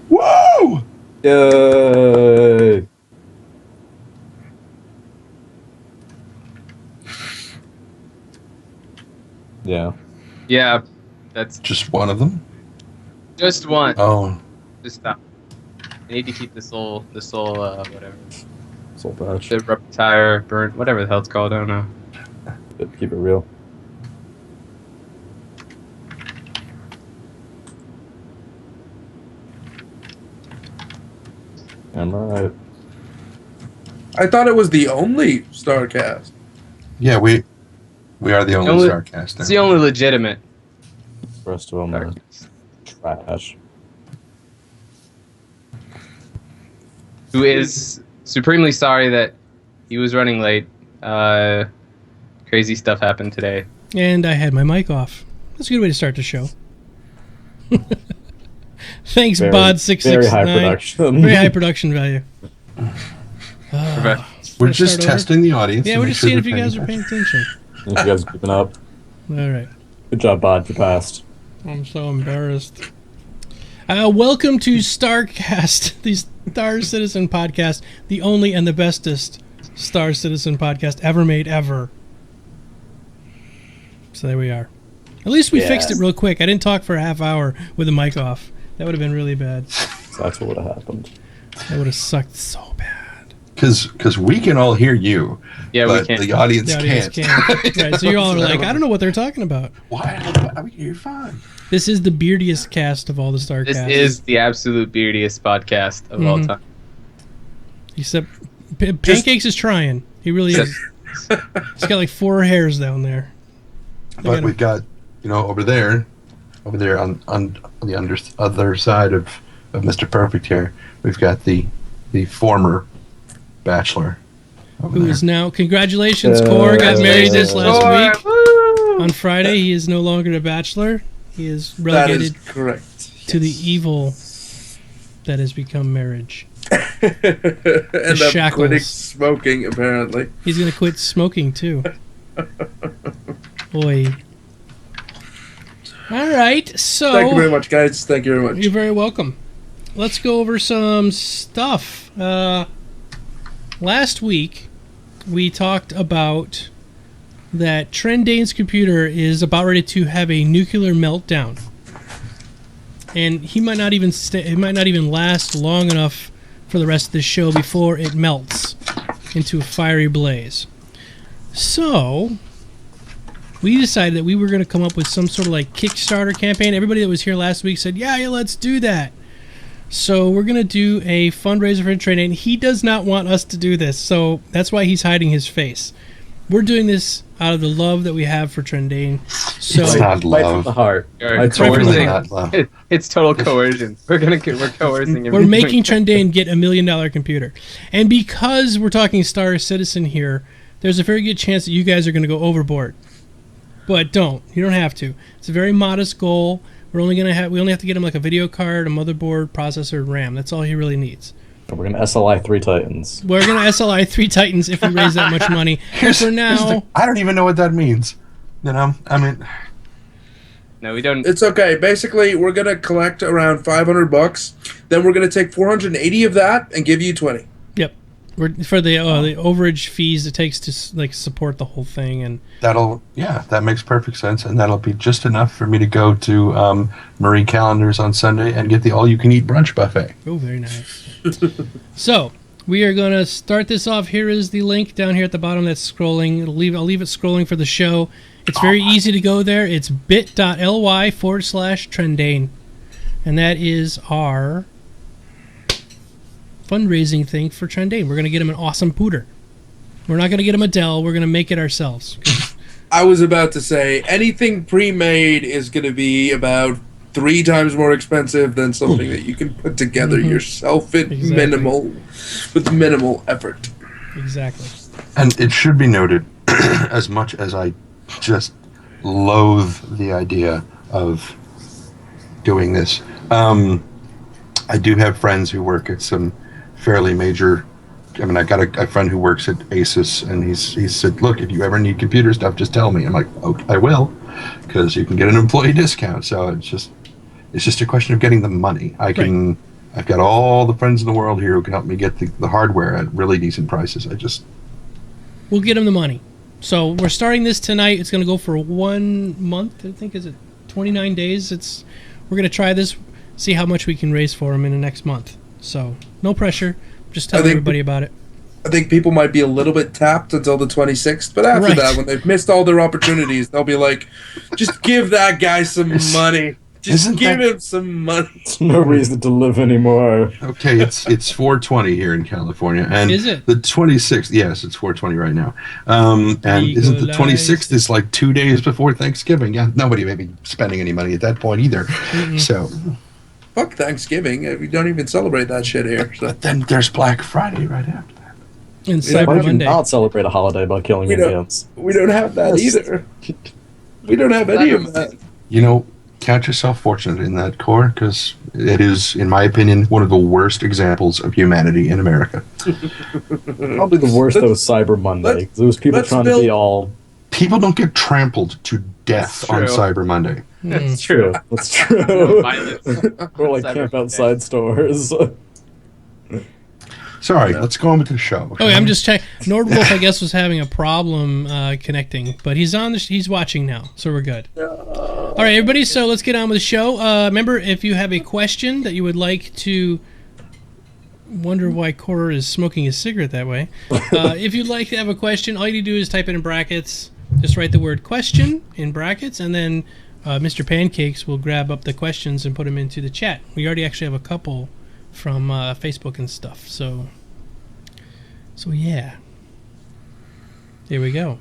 Whoa! Yay! Yeah. Yeah, that's Just one of them? just one. Oh. Just stop. I need to keep the soul, whatever. Soul patch. The reptire, burnt, whatever the hell it's called, I don't know. Keep it real. I'm right. I thought it was the only StarCast. Yeah, we are the only StarCast. It's the only legitimate. The rest of them are trash. Who is supremely sorry that he was running late. Crazy stuff happened today. And I had my mic off. That's a good way to start the show. Thanks, Bod669. Very high production. Very high production value. We're just testing the audience. Yeah, we're just seeing if you guys are paying attention. If you guys are keeping up. All right. Good job, Bod. You passed. I'm so embarrassed. Welcome to StarCast, the Star Citizen podcast, the only and the bestest Star Citizen podcast ever made ever. So there we are. At least we fixed it real quick. I didn't talk for a half hour with the mic off. That would have been really bad. So that's what would have happened. That would have sucked so bad. Because we can all hear you. Yeah, but we can't. the audience can't. Right, so you all are like, I don't know what they're talking about. Why? You're fine. This is the beardiest cast of all the StarCasts. This is the absolute beardiest podcast of all time. Except Pancakes is trying. He really is. He's got like 4 hairs down there. But we've got, over there on the other side of Mr. Perfect here, we've got the former bachelor. Who is now, congratulations, Core got married this last week. On Friday, he is no longer a bachelor. He is relegated to the evil that has become marriage. End up quitting smoking, apparently. He's going to quit smoking, too. Boy. All right, so... Thank you very much, guys. Thank you very much. You're very welcome. Let's go over some stuff. Last week, we talked about that Trendane's computer is about ready to have a nuclear meltdown. And he might not even it might not even last long enough for the rest of the show before it melts into a fiery blaze. So, we decided that we were going to come up with some sort of like Kickstarter campaign. Everybody that was here last week said, yeah, let's do that. So we're going to do a fundraiser for Trendane. He does not want us to do this, so that's why he's hiding his face. We're doing this out of the love that we have for Trendane. So it's not love. Right from the heart. It's total coercion. We're coercing him. We're making Trendane get $1 million computer. And because we're talking Star Citizen here, there's a very good chance that you guys are going to go overboard. But don't. You don't have to. It's a very modest goal. We only have to get him like a video card, a motherboard, processor, RAM. That's all he really needs. We're going to SLI 3 Titans. We're going to SLI 3 Titans if we raise that much money. For now... I don't even know what that means. No, we don't... It's okay. Basically, we're going to collect around $500. Then we're going to take 480 of that and give you 20. Yep. For the overage fees it takes to like support the whole thing, and that makes perfect sense, and that'll be just enough for me to go to Marie Callender's on Sunday and get the all-you-can-eat brunch buffet. Oh, very nice. So we are going to start this off. Here is the link down here at the bottom that's scrolling. I'll leave it scrolling for the show. It's very easy to go there. It's bit.ly/Trendane, and that is our fundraising thing for Trendane. We're going to get him an awesome pooter. We're not going to get him a Dell. We're going to make it ourselves. I was about to say, anything pre-made is going to be about 3 times more expensive than something that you can put together yourself with minimal effort. Exactly. And it should be noted, as much as I just loathe the idea of doing this, I do have friends who work at some fairly major. I mean, I got a friend who works at Asus, and he said, "Look, if you ever need computer stuff, just tell me." I'm like, "Okay, I will," because you can get an employee discount. So it's just a question of getting the money. I've got all the friends in the world here who can help me get the hardware at really decent prices. We'll get him the money. So we're starting this tonight. It's going to go for 1 month. I think, is it 29 days? We're going to try this, see how much we can raise for him in the next month. So no pressure. Just tell everybody about it. I think people might be a little bit tapped until the 26th, but after that, when they've missed all their opportunities, they'll be like, just give that guy some money. Just give him some money. There's no reason to live anymore. Okay, it's 4:20 here in California, and is it the 26th? Yes, it's 4:20 right now. And isn't the 26th is like 2 days before Thanksgiving? Yeah, nobody may be spending any money at that point either. Mm-hmm. So, fuck Thanksgiving. We don't even celebrate that shit here. So. But then there's Black Friday right after that. And Cyber Monday. Not celebrate a holiday by killing Indians. We don't have that either. We don't have any of that. You know, count yourself fortunate in that, Core, because it is, in my opinion, one of the worst examples of humanity in America. Probably the worst, though, was Cyber Monday. Those people trying to be all... People don't get trampled to death on Cyber Monday. That's true. That's true. Or like camp outside stores. Sorry, let's go on with the show. Okay, I'm just checking. Nordwolf, I guess, was having a problem connecting, but he's on. He's watching now, so we're good. All right, everybody. So let's get on with the show. Remember, if you have a question that you would like to wonder why Core is smoking his cigarette that way, if you'd like to have a question, all you need to do is type it in brackets. Just write the word "question" in brackets, and then Mr. Pancakes will grab up the questions and put them into the chat. We already actually have a couple from Facebook and stuff. So yeah. There we go.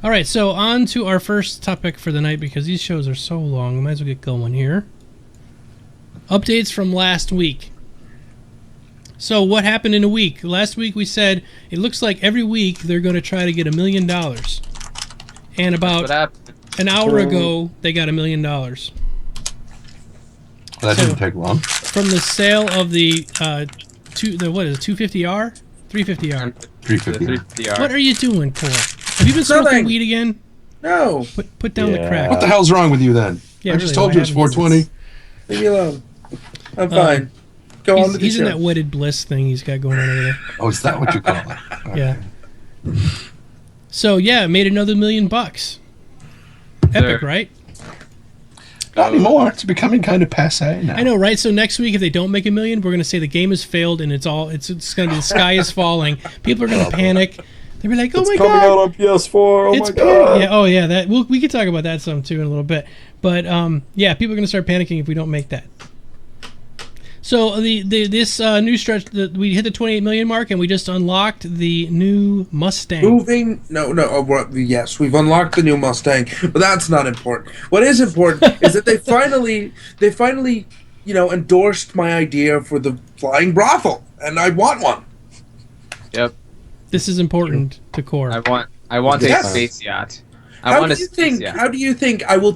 All right, so on to our first topic for the night, because these shows are so long. We might as well get going here. Updates from last week. So what happened in a week? Last week we said it looks like every week they're going to try to get $1 million. And about an hour ago, they got $1 million. That didn't take long. From the sale of the 250R? 350R. 350R. What are you doing, Cole? Have you been smoking weed again? No. Put down the crack. What the hell's wrong with you then? I just told you it's 420. Leave me alone. I'm fine. Go on with the He's show. in that wedded bliss thing he's got going on over there. Oh, is that what you call it? Okay. Yeah. So yeah, made another $1 million. Epic, right? Not anymore. It's becoming kind of passe now. I know, right? So next week, if they don't make $1 million, we're going to say the game has failed and it's going to be the sky is falling. People are going to panic. They'll be like, "Oh my god!" It's coming out on PS4. Oh my god! Yeah. Oh yeah. That we could talk about that some too in a little bit. But yeah, people are going to start panicking if we don't make that. So this new stretch, we hit the 28 million mark, and we just unlocked the new Mustang. Yes, we've unlocked the new Mustang, but that's not important. What is important is that they finally, endorsed my idea for the flying brothel, and I want one. Yep. This is important to Core. I want a space yacht. How do you think I will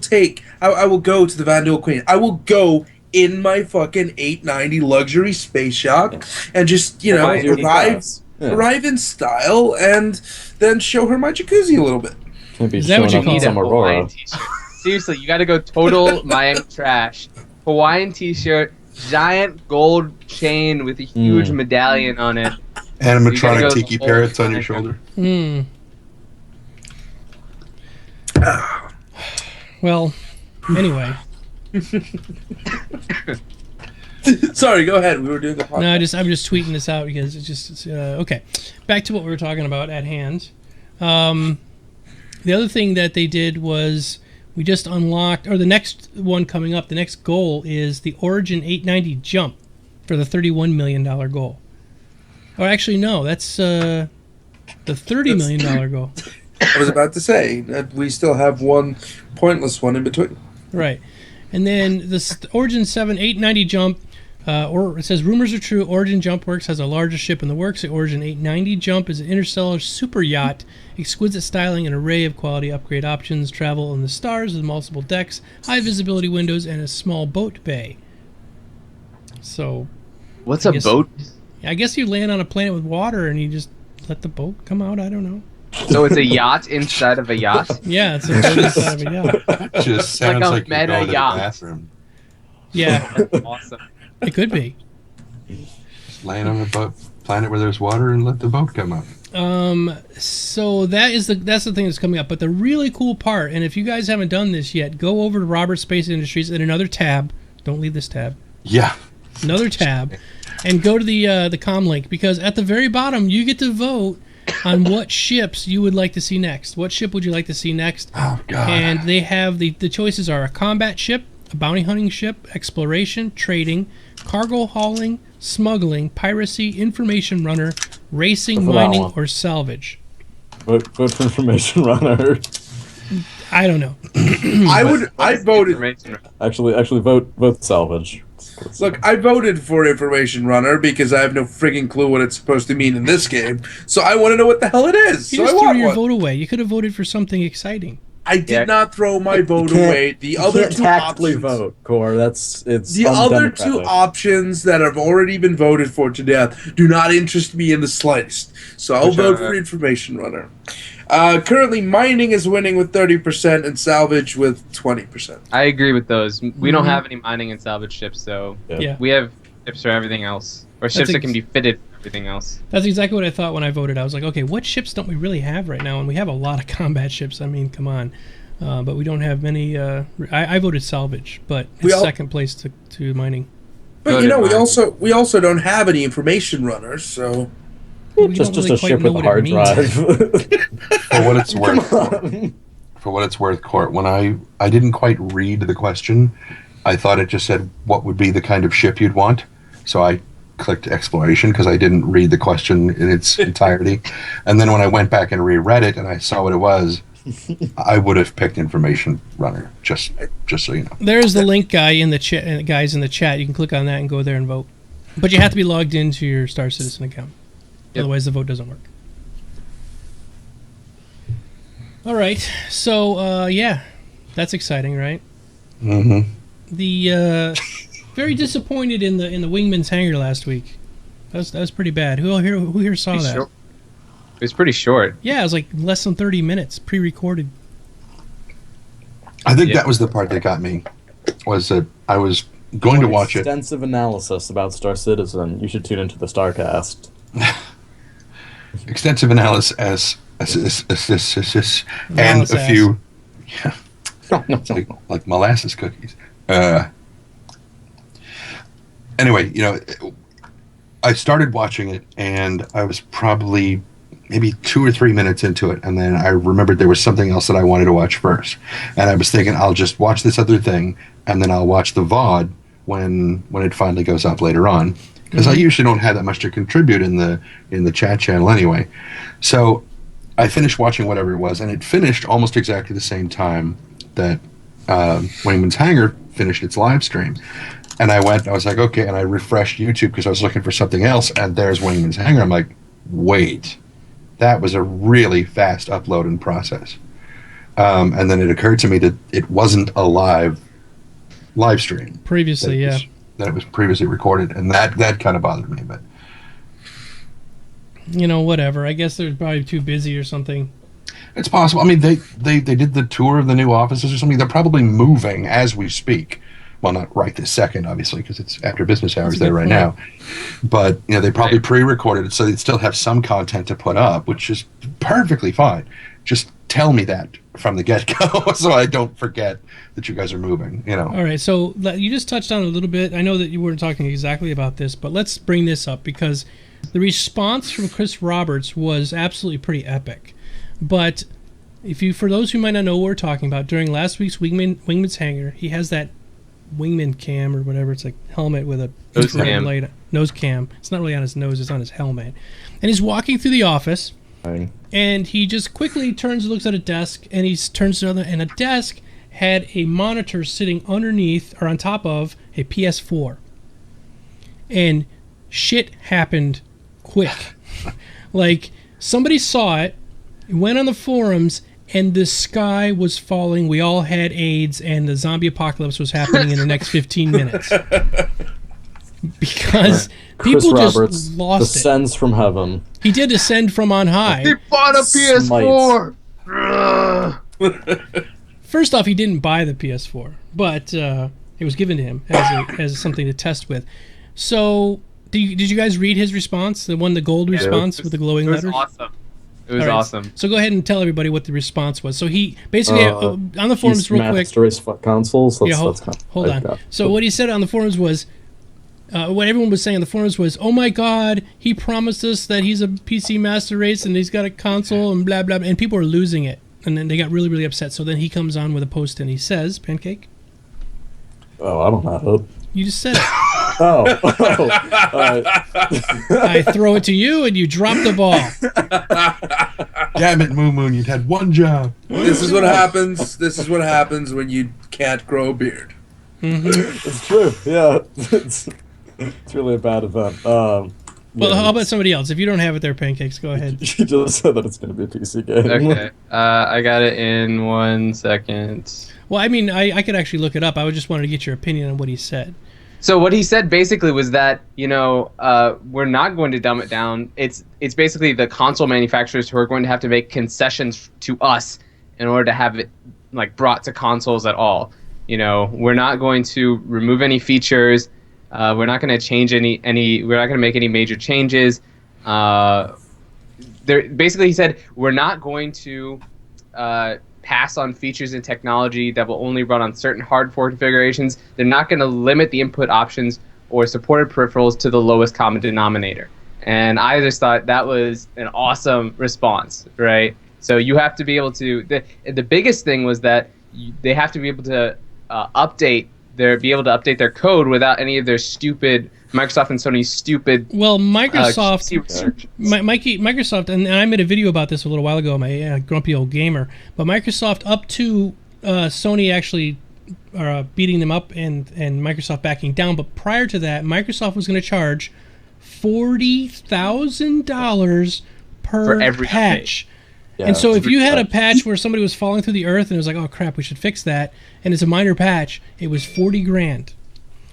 go to the Van Duel Queen? I will go in my fucking 890 luxury space yacht and just, arrive in style and then show her my jacuzzi a little bit. Is that what you call a Hawaiian t-shirt? Seriously, you gotta go total Miami trash. Hawaiian t-shirt, giant gold chain with a huge medallion on it. Animatronic tiki parrots on your shoulder. Well, anyway. Sorry, go ahead. We were doing the podcast. No, I'm just tweeting this out because it's okay. Back to what we were talking about at hand. The other thing that they did was we just unlocked, or the next one coming up, the next goal is the Origin 890 jump for the $31 million goal. Or actually, no, that's the $30 million goal. I was about to say that we still have one pointless one in between. Right. And then the Origin 7 890 jump, Or it says, rumors are true. Origin Jump Works has the largest ship in the works. The Origin 890 Jump is an interstellar super yacht, exquisite styling, an array of quality upgrade options, travel in the stars with multiple decks, high visibility windows, and a small boat bay. So, what's a boat? I guess you land on a planet with water and you just let the boat come out. I don't know. So it's a yacht inside of a yacht? Yeah, it's a boat inside of a yacht. Just sounds like you're going to the bathroom. Yeah. That's awesome. It could be. Just land on a planet where there's water and let the boat come up. So that's the thing that's coming up. But the really cool part, and if you guys haven't done this yet, go over to Robert Space Industries in another tab. Don't leave this tab. Yeah. Another tab. And go to the com link, because at the very bottom you get to vote on what ships you would like to see next. What ship would you like to see next? Oh, God. And they have the choices are a combat ship, a bounty hunting ship, exploration, trading, cargo hauling, smuggling, piracy, information runner, racing, mining, or salvage. Vote for information runner. I don't know. I voted. Actually, vote salvage. Look, I voted for information runner because I have no friggin' clue what it's supposed to mean in this game. So I want to know what the hell it is. You so just I threw want your one. vote away. You could have voted for something exciting. I did not throw my vote away. The other two options. Vote, Core. It's the other two options that have already been voted for to death do not interest me in the slightest. So I'll vote for information runner. Currently, mining is winning with 30% and salvage with 20%. I agree with those. We don't have any mining and salvage ships, so Yeah. we have ships for everything else, or ships that can be fitted for everything else. That's exactly what I thought when I voted. I was like, okay, what ships don't we really have right now? And we have a lot of combat ships. I mean, come on. But we don't have many. I voted salvage, but it's second place to mining. But we also don't have any information runners, so. Just a ship with a hard drive. For what it's worth, Court, when I didn't quite read the question, I thought it just said what would be the kind of ship you'd want. So I clicked exploration because I didn't read the question in its entirety. And then when I went back and reread it and I saw what it was, I would have picked information runner, just so you know. There's the link guy in the chat. Guys in the chat, you can click on that and go there and vote. But you have to be logged into your Star Citizen account. Yep. Otherwise, the vote doesn't work. All right, so yeah, that's exciting, right? Mm-hmm. The very disappointed in the Wingman's hangar last week. That was pretty bad. Who here saw that? Short. It was pretty short. Yeah, it was like less than 30 minutes, pre-recorded. I think that was the part that got me. Was that I was going to watch it. Extensive analysis about Star Citizen. You should tune into the StarCast. Extensive analysis and a few like molasses cookies. Anyway, I started watching it and I was probably maybe 2 or 3 minutes into it, and then I remembered there was something else that I wanted to watch first, and I was thinking I'll just watch this other thing and then I'll watch the VOD when it finally goes up later on. Because I usually don't have that much to contribute in the chat channel anyway. So I finished watching whatever it was, and it finished almost exactly the same time that Wingman's Hangar finished its live stream. And I was like, okay, and I refreshed YouTube because I was looking for something else, and there's Wingman's Hangar. I'm like, wait, that was a really fast upload and process. And then it occurred to me that it wasn't a live stream. Previously, yeah. That it was previously recorded, and that kind of bothered me, but whatever. I guess they're probably too busy or something. It's possible. I mean, they did the tour of the new offices or something. They're probably moving as we speak. Well, not right this second, obviously, because it's after business hours there right now. But they probably pre-recorded it, so they'd still have some content to put up, which is perfectly fine. Just tell me that from the get-go, so I don't forget that you guys are moving. All right, so you just touched on it a little bit. I know that you weren't talking exactly about this, but let's bring this up because the response from Chris Roberts was absolutely pretty epic. But for those who might not know what we're talking about, during last week's Wingman's Hangar, he has that Wingman cam or whatever. It's like helmet with a nose cam. It's not really on his nose; it's on his helmet. And he's walking through the office. And he just quickly turns and looks at a desk, and he turns to another, and a desk had a monitor sitting underneath or on top of a PS4. and shit happened quick. Like, somebody saw it, went on the forums, and the sky was falling. We all had AIDS, and the zombie apocalypse was happening in the next 15 minutes. Because people Chris just Roberts lost it. descends from heaven. He did descend from on high. He bought a PS4. First off, he didn't buy the PS4, but it was given to him as something to test with. So, did you guys read his response? The gold response with the glowing letters? It was awesome. It was awesome. So go ahead and tell everybody what the response was. So he basically on the forums real quick. Consoles. Hold on. So what he said on the forums was, what everyone was saying on the forums was, "Oh my God, he promised us that he's a PC master race and he's got a console and blah blah," and people are losing it, and then they got really really upset. So then he comes on with a post and he says, "Pancake." Oh, I don't know. You just said it. I throw it to you and you drop the ball. Damn it, Moo Moon, you'd had one job. This is what happens. This is what happens when you can't grow a beard. It's true. Yeah, it's really a bad event. Well, how about somebody else? If you don't have it there, Pancakes, go ahead. You just said that it's going to be a PC game. Okay. I got it in 1 second. Well, I mean, I could actually look it up. I just wanted to get your opinion on what he said. So what he said basically was that, we're not going to dumb it down. It's basically the console manufacturers who are going to have to make concessions to us in order to have it brought to consoles at all. We're not going to remove any features. We're not going to change any. We're not going to make any major changes. Basically, he said we're not going to pass on features and technology that will only run on certain hardware configurations. They're not going to limit the input options or supported peripherals to the lowest common denominator. And I just thought that was an awesome response, right? So you have to be able to. The biggest thing was that they have to be able to update their code without any of their stupid Microsoft and Sony's stupid. Well, Microsoft, Microsoft, and I made a video about this a little while ago. My grumpy old gamer, but Microsoft up to Sony actually are beating them up and Microsoft backing down. But prior to that, Microsoft was going to charge $40,000 per every patch. Yeah, and so if you had a patch where somebody was falling through the earth and it was like, oh crap, we should fix that, and it's a minor patch, it was $40,000.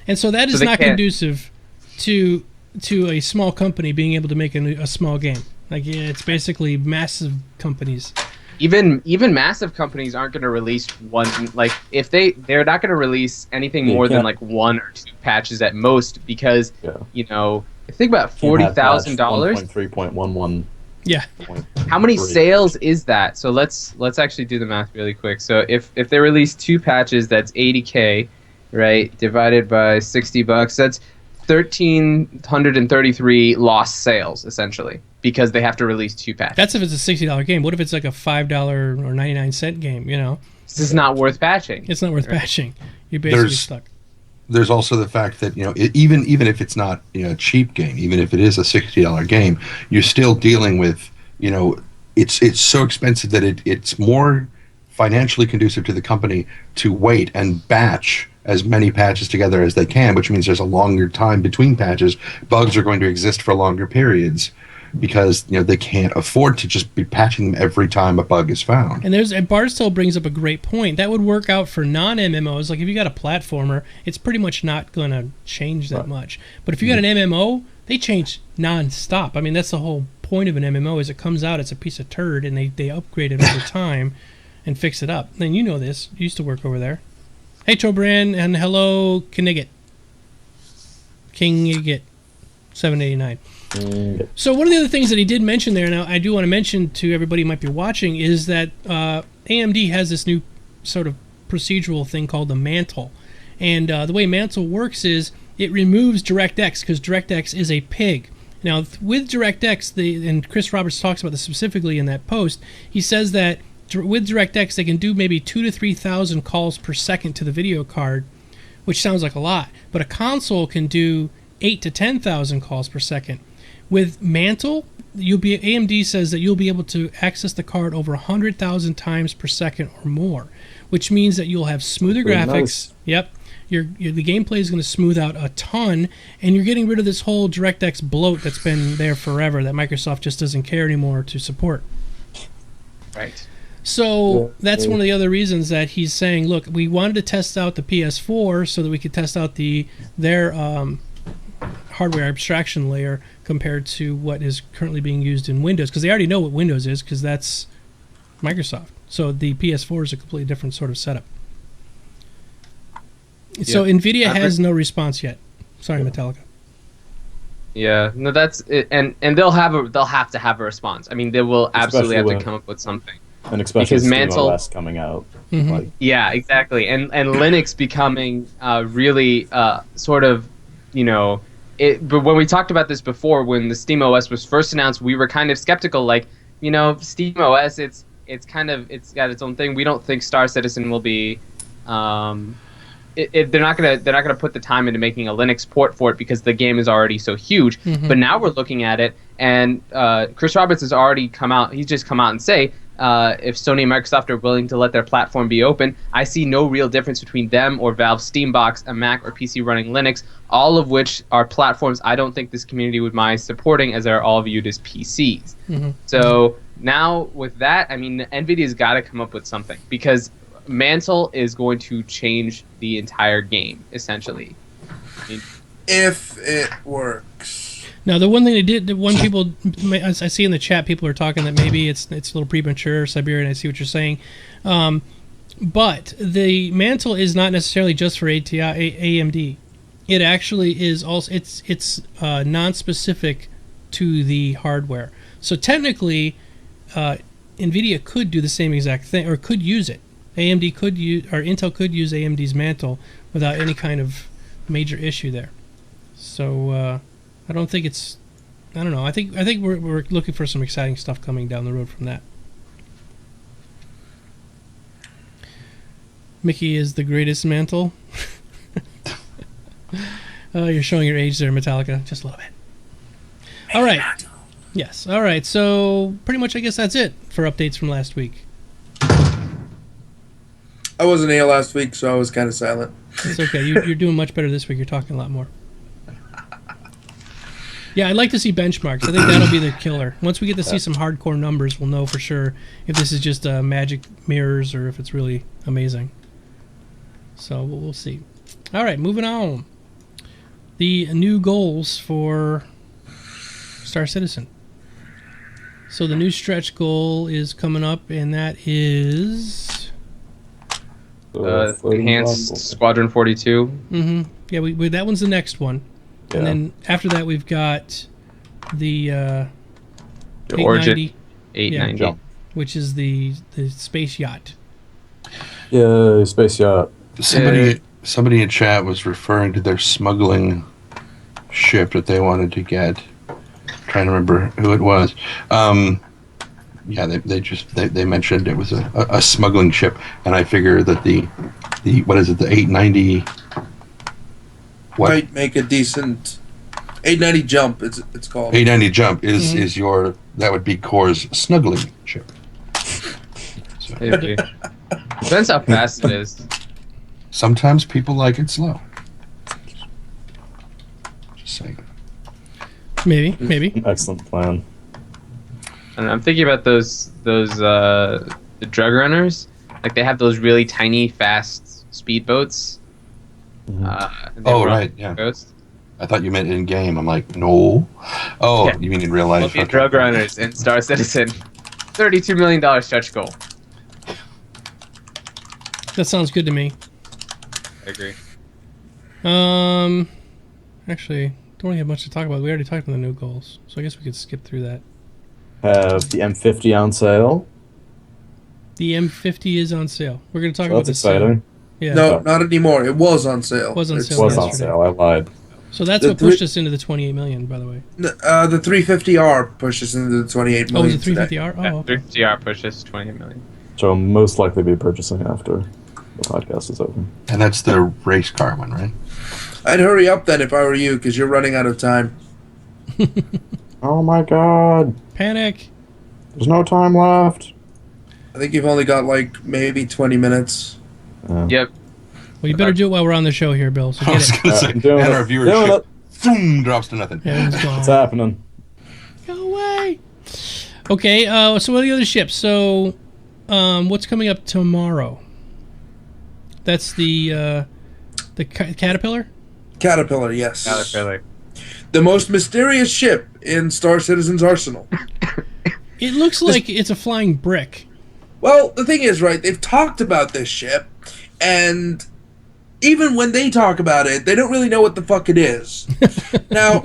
And so that is not conducive to a small company being able to make a small game. It's basically massive companies. Even massive companies aren't going to release one. If they're not going to release anything more than 1 or 2 patches at most, because think about $40,000. 1.3.11. Yeah. How many sales is that? So let's actually do the math really quick. So if they release 2 patches, that's $80K, right? Divided by $60, that's 1,333 lost sales essentially, because they have to release 2 patches. That's if it's a $60 game. What if it's like a $5 or 99-cent game? This is not worth patching. It's not worth patching. You're basically stuck. There's also the fact that even if it's not a cheap game, even if it is a $60 game, you're still dealing with it's so expensive that it's more financially conducive to the company to wait and batch as many patches together as they can, which means there's a longer time between patches. Bugs are going to exist for longer periods because they can't afford to just be patching them every time a bug is found. And Barstow brings up a great point. That would work out for non-MMOs. Like if you got a platformer, it's pretty much not going to change that much. But if you got an MMO, they change non-stop. I mean, that's the whole point of an MMO is it comes out, it's a piece of turd, and they upgrade it over time and fix it up. And you know this. You used to work over there. Hey, Tobran, and hello, Kinigit. 789. So one of the other things that he did mention there, now I do want to mention to everybody who might be watching, is that AMD has this new sort of procedural thing called the mantle. And the way mantle works is it removes DirectX, because DirectX is a pig. Now, with DirectX, and Chris Roberts talks about this specifically in that post, he says that with DirectX, they can do maybe 2,000 to 3,000 calls per second to the video card, which sounds like a lot. But a console can do 8,000 to 10,000 calls per second. With Mantle, AMD says that you'll be able to access the card over 100,000 times per second or more, which means that you'll have smoother graphics. Nice. Yep. the gameplay is going to smooth out a ton, and you're getting rid of this whole DirectX bloat that's been there forever that Microsoft just doesn't care anymore to support. Right. So that's one of the other reasons that he's saying, look, we wanted to test out the PS4 so that we could test out their hardware abstraction layer compared to what is currently being used in Windows, because they already know what Windows is, because that's Microsoft. So the PS4 is a completely different sort of setup. So NVIDIA has no response yet. Sorry, Metallica. Yeah, no, that's it. And they'll have to have a response. I mean, they will absolutely have to come up with something. And especially because SteamOS coming out. Mm-hmm. Like, yeah, exactly. And Linux becoming really sort of, but when we talked about this before, when the SteamOS was first announced, we were kind of skeptical. Like, SteamOS, it's got its own thing. We don't think Star Citizen will be. They're not gonna put the time into making a Linux port for it because the game is already so huge. Mm-hmm. But now we're looking at it, and Chris Roberts has already come out. He's just come out and say, if Sony and Microsoft are willing to let their platform be open, I see no real difference between them or Valve's Steambox, a Mac or PC running Linux, all of which are platforms I don't think this community would mind supporting, as they're all viewed as PCs. Mm-hmm. So now with that, I mean, NVIDIA's got to come up with something, because Mantle is going to change the entire game, essentially. If it works. Now, the one thing they did, people, as I see in the chat, people are talking that maybe it's a little premature, Siberian, I see what you're saying. But the Mantle is not necessarily just for AMD. It actually is also, it's non-specific to the hardware. So technically, NVIDIA could do the same exact thing, or could use it. AMD could use, or Intel could use AMD's Mantle without any kind of major issue there. So I don't think it's, I don't know. I think we're looking for some exciting stuff coming down the road from that. Mickey is the greatest Mantle. You're showing your age there, Metallica, just a little bit. All right. Yes. All right. So pretty much, I guess that's it for updates from last week. I wasn't here last week, so I was kind of silent. It's okay. You're doing much better this week. You're talking a lot more. Yeah, I'd like to see benchmarks. I think that'll be the killer. Once we get to see some hardcore numbers, we'll know for sure if this is just magic mirrors or if it's really amazing. So we'll see. All right, moving on. The new goals for Star Citizen. So the new stretch goal is coming up, and that is... Enhanced Squadron 42. Mm-hmm. Yeah, we that one's the next one. Yeah. And then after that, we've got the 890. 890. Yeah, which is the space yacht. Yeah, space yacht. Somebody in chat was referring to their smuggling ship that they wanted to get. I'm trying to remember who it was. Yeah, they mentioned it was a smuggling ship, and I figure that the what is it, the 890 might make a decent 890 jump. It's called 890 jump is your, that would be Core's snuggling ship. So. Depends how fast it is. Sometimes people like it slow. Just saying. Maybe. Excellent plan. And I'm thinking about those the drug runners. Like, they have those really tiny, fast speedboats. Oh, right, yeah. Coast. I thought you meant in game. I'm like, no. Oh, yeah. You mean in real life? Okay. Drug runners in Star Citizen. $32 million stretch goal. That sounds good to me. I agree. Actually, don't really have much to talk about. We already talked about the new goals, so I guess we could skip through that. Have the M50 on sale. The M50 is on sale. We're going to talk about this. That's exciting. Yeah. No, not anymore. It was on sale. Was on sale. It was on sale. I lied. So that's what pushed us into the 28 million, by the way. The 350R pushed us into the 28 million. Oh, was it 350R? Oh, okay. 350R pushes 28 million. So I'll most likely be purchasing after the podcast is over. And that's the race car one, right? I'd hurry up then if I were you, because you're running out of time. Oh my god. Panic. There's no time left. I think you've only got like maybe 20 minutes. Yep. Well, you better do it while we're on the show here, Bill. So I was get it. going to say, and our viewership drops to nothing. Yeah, it's happening. Go away. Okay, so what are the other ships? So, what's coming up tomorrow? That's the Caterpillar? Caterpillar, yes. Caterpillar. The most mysterious ship in Star Citizen's arsenal. It looks like it's a flying brick. Well, the thing is, right, they've talked about this ship, and even when they talk about it, they don't really know what the fuck it is. Now,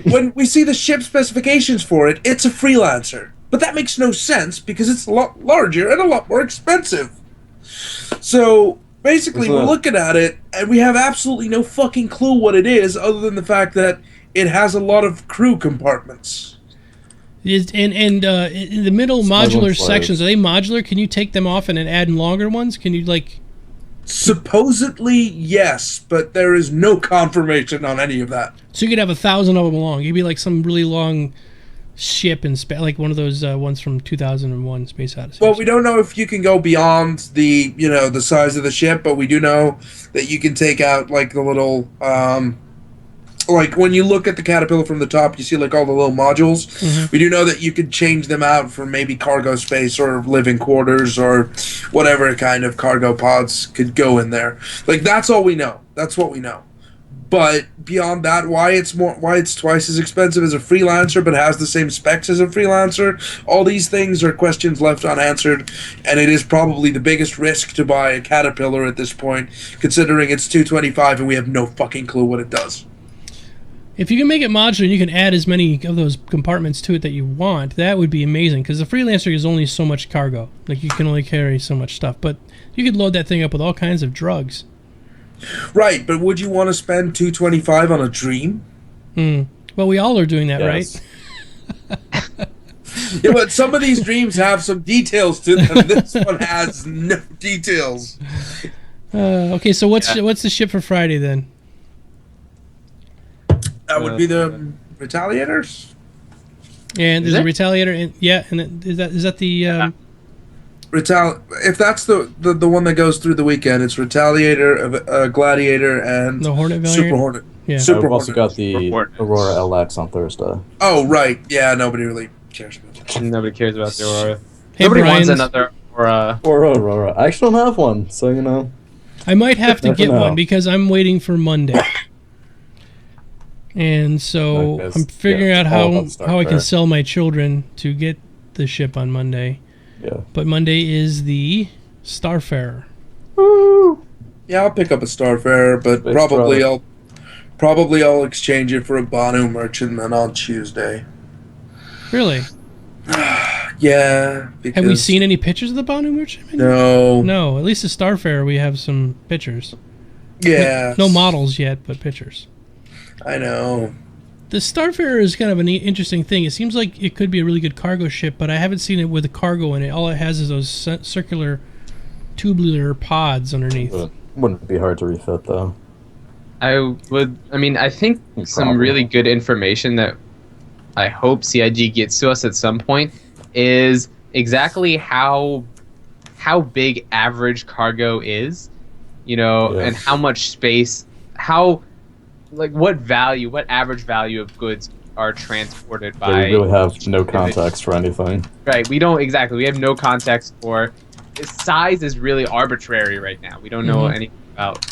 when we see the ship specifications for it, it's a freelancer. But that makes no sense because it's a lot larger and a lot more expensive. So, basically, we're looking at it, and we have absolutely no fucking clue what it is, other than the fact that it has a lot of crew compartments. And in the middle modular sections, are they modular? Can you take them off and then add in longer ones? Can you, like... Supposedly, yes, but there is no confirmation on any of that. So you could have 1,000 of them long. You'd be like some really long ship in space, like one of those ones from 2001 Space Odyssey. Well, we don't know if you can go beyond the, the size of the ship, but we do know that you can take out, like, the little... like when you look at the Caterpillar from the top, you see like all the little modules. Mm-hmm. We do know that you could change them out for maybe cargo space or living quarters or whatever kind of cargo pods could go in there. Like that's all we know. That's what we know. But beyond that, why it's twice as expensive as a freelancer but has the same specs as a freelancer, all these things are questions left unanswered, and it is probably the biggest risk to buy a Caterpillar at this point, considering it's $225 and we have no fucking clue what it does. If you can make it modular and you can add as many of those compartments to it that you want, that would be amazing, because the Freelancer is only so much cargo. Like, you can only carry so much stuff. But you could load that thing up with all kinds of drugs. Right, but would you want to spend $225 on a Dream? Well, we all are doing that, yes. right? Yeah, but some of these Dreams have some details to them. This one has no details. Okay, so what's the ship for Friday, then? That would be the Retaliators. And there's a Retaliator, and is that the if that's the one that goes through the weekend, it's Retaliator, Gladiator, and the Hornet Super variant? Hornet. Yeah. Super We've also got the Aurora LX on Thursday. Oh right, yeah. Nobody really cares about that. Nobody cares about the Aurora. Hey, Nobody Brian's, wants another Aurora. Aurora. I actually don't have one, so I might have to get one because I'm waiting for Monday. And so I'm figuring out how I can sell my children to get the ship on Monday. Yeah. But Monday is the Starfarer. Woo! Yeah, I'll pick up a Starfarer, but probably I'll exchange it for a Banu Merchantman on Tuesday. Really? Yeah. Have we seen any pictures of the Banu Merchantman? No. No, at least the Starfarer we have some pictures. Yeah. No models yet, but pictures. I know. The Starfarer is kind of an interesting thing. It seems like it could be a really good cargo ship, but I haven't seen it with a cargo in it. All it has is those circular tubular pods underneath. Wouldn't be hard to refit, though. I think some really good information that I hope CIG gets to us at some point is exactly how big average cargo is, and how much space, what average value of goods are transported by. We really have no context for anything. Right, we have no context for. Size is really arbitrary right now. We don't know anything about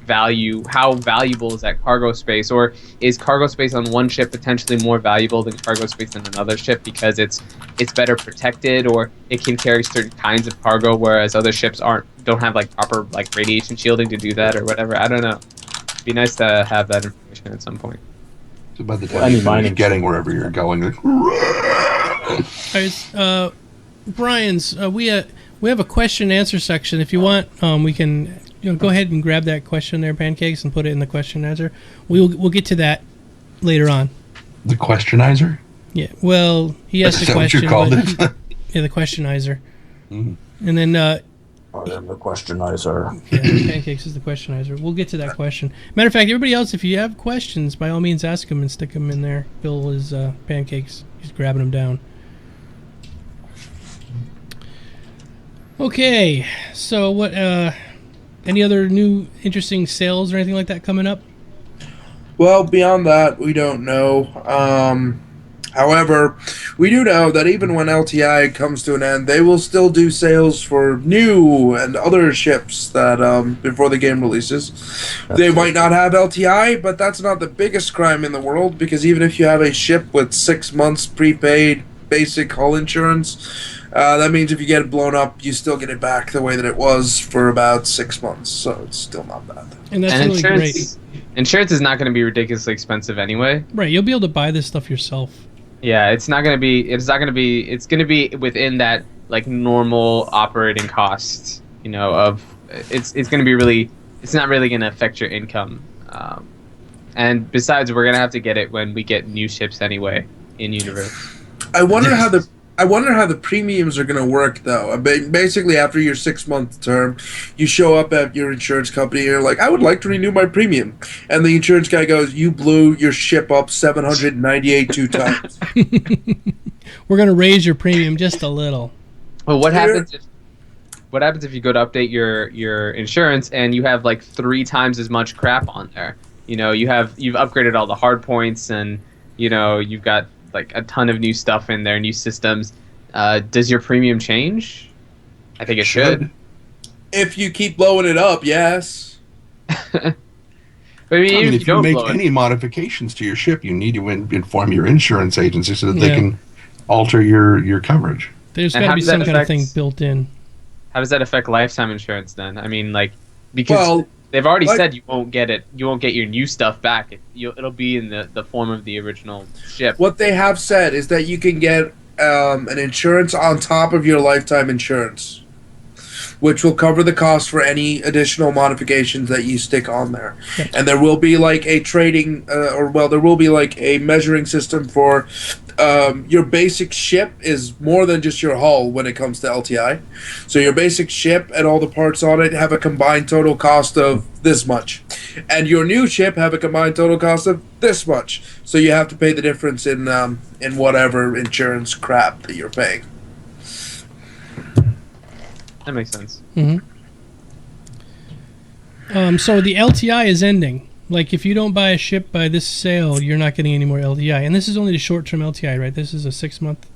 value. How valuable is that cargo space, or is cargo space on one ship potentially more valuable than cargo space on another ship because it's better protected, or it can carry certain kinds of cargo whereas other ships don't have proper radiation shielding to do that or whatever. I don't know. It'd be nice to have that information at some point. So by the time you're getting wherever you're going, Brian's, we have a question and answer section. If you want, we can go ahead and grab that question there, Pancakes, and put it in the question and answer. We'll get to that later on. The questionizer? Yeah. Well, he asked a question. Is that what you called it? Yeah, the questionizer. And then I am the questionizer. Yeah, Pancakes is the questionizer. We'll get to that question. Matter of fact, everybody else, if you have questions, by all means ask them and stick them in there. Bill is Pancakes. He's grabbing them down. Okay, so what? Any other new interesting sales or anything like that coming up? Well, beyond that, we don't know. However, we do know that even when LTI comes to an end, they will still do sales for new and other ships that before the game releases. They might not have LTI, but that's not the biggest crime in the world, because even if you have a ship with 6 months prepaid basic hull insurance, that means if you get it blown up, you still get it back the way that it was for about 6 months. So it's still not bad. And that's really great. Insurance is not going to be ridiculously expensive anyway. Right, you'll be able to buy this stuff yourself. Yeah, it's going to be within that like normal operating costs, of it's going to be really, it's not really going to affect your income. And besides, we're going to have to get it when we get new ships anyway in universe. I wonder how the premiums are going to work, though. Basically, after your 6-month term, you show up at your insurance company and you're like, I would like to renew my premium. And the insurance guy goes, you blew your ship up 798 times. We're going to raise your premium just a little. Well, what happens if you go to update your insurance and you have like 3 times as much crap on there? You've upgraded all the hard points and, you've got like a ton of new stuff in there, new systems. Does your premium change? I think it should. If you keep blowing it up, yes. But if you make any modifications to your ship, you need to inform your insurance agency so that they can alter your coverage. There's got to be some kind of thing built in. How does that affect lifetime insurance then? I mean, because they've already said you won't get it. You won't get your new stuff back. It'll be in the form of the original ship. What they have said is that you can get an insurance on top of your lifetime insurance, which will cover the cost for any additional modifications that you stick on there. Okay. And there will be like a trading, there will be like a measuring system for your basic ship is more than just your hull when it comes to LTI. So your basic ship and all the parts on it have a combined total cost of this much. And your new ship have a combined total cost of this much. So you have to pay the difference in whatever insurance crap that you're paying. That makes sense. Mm-hmm. So the LTI is ending. Like, if you don't buy a ship by this sale, you're not getting any more LTI. And this is only the short-term LTI, right? This is a 6-month,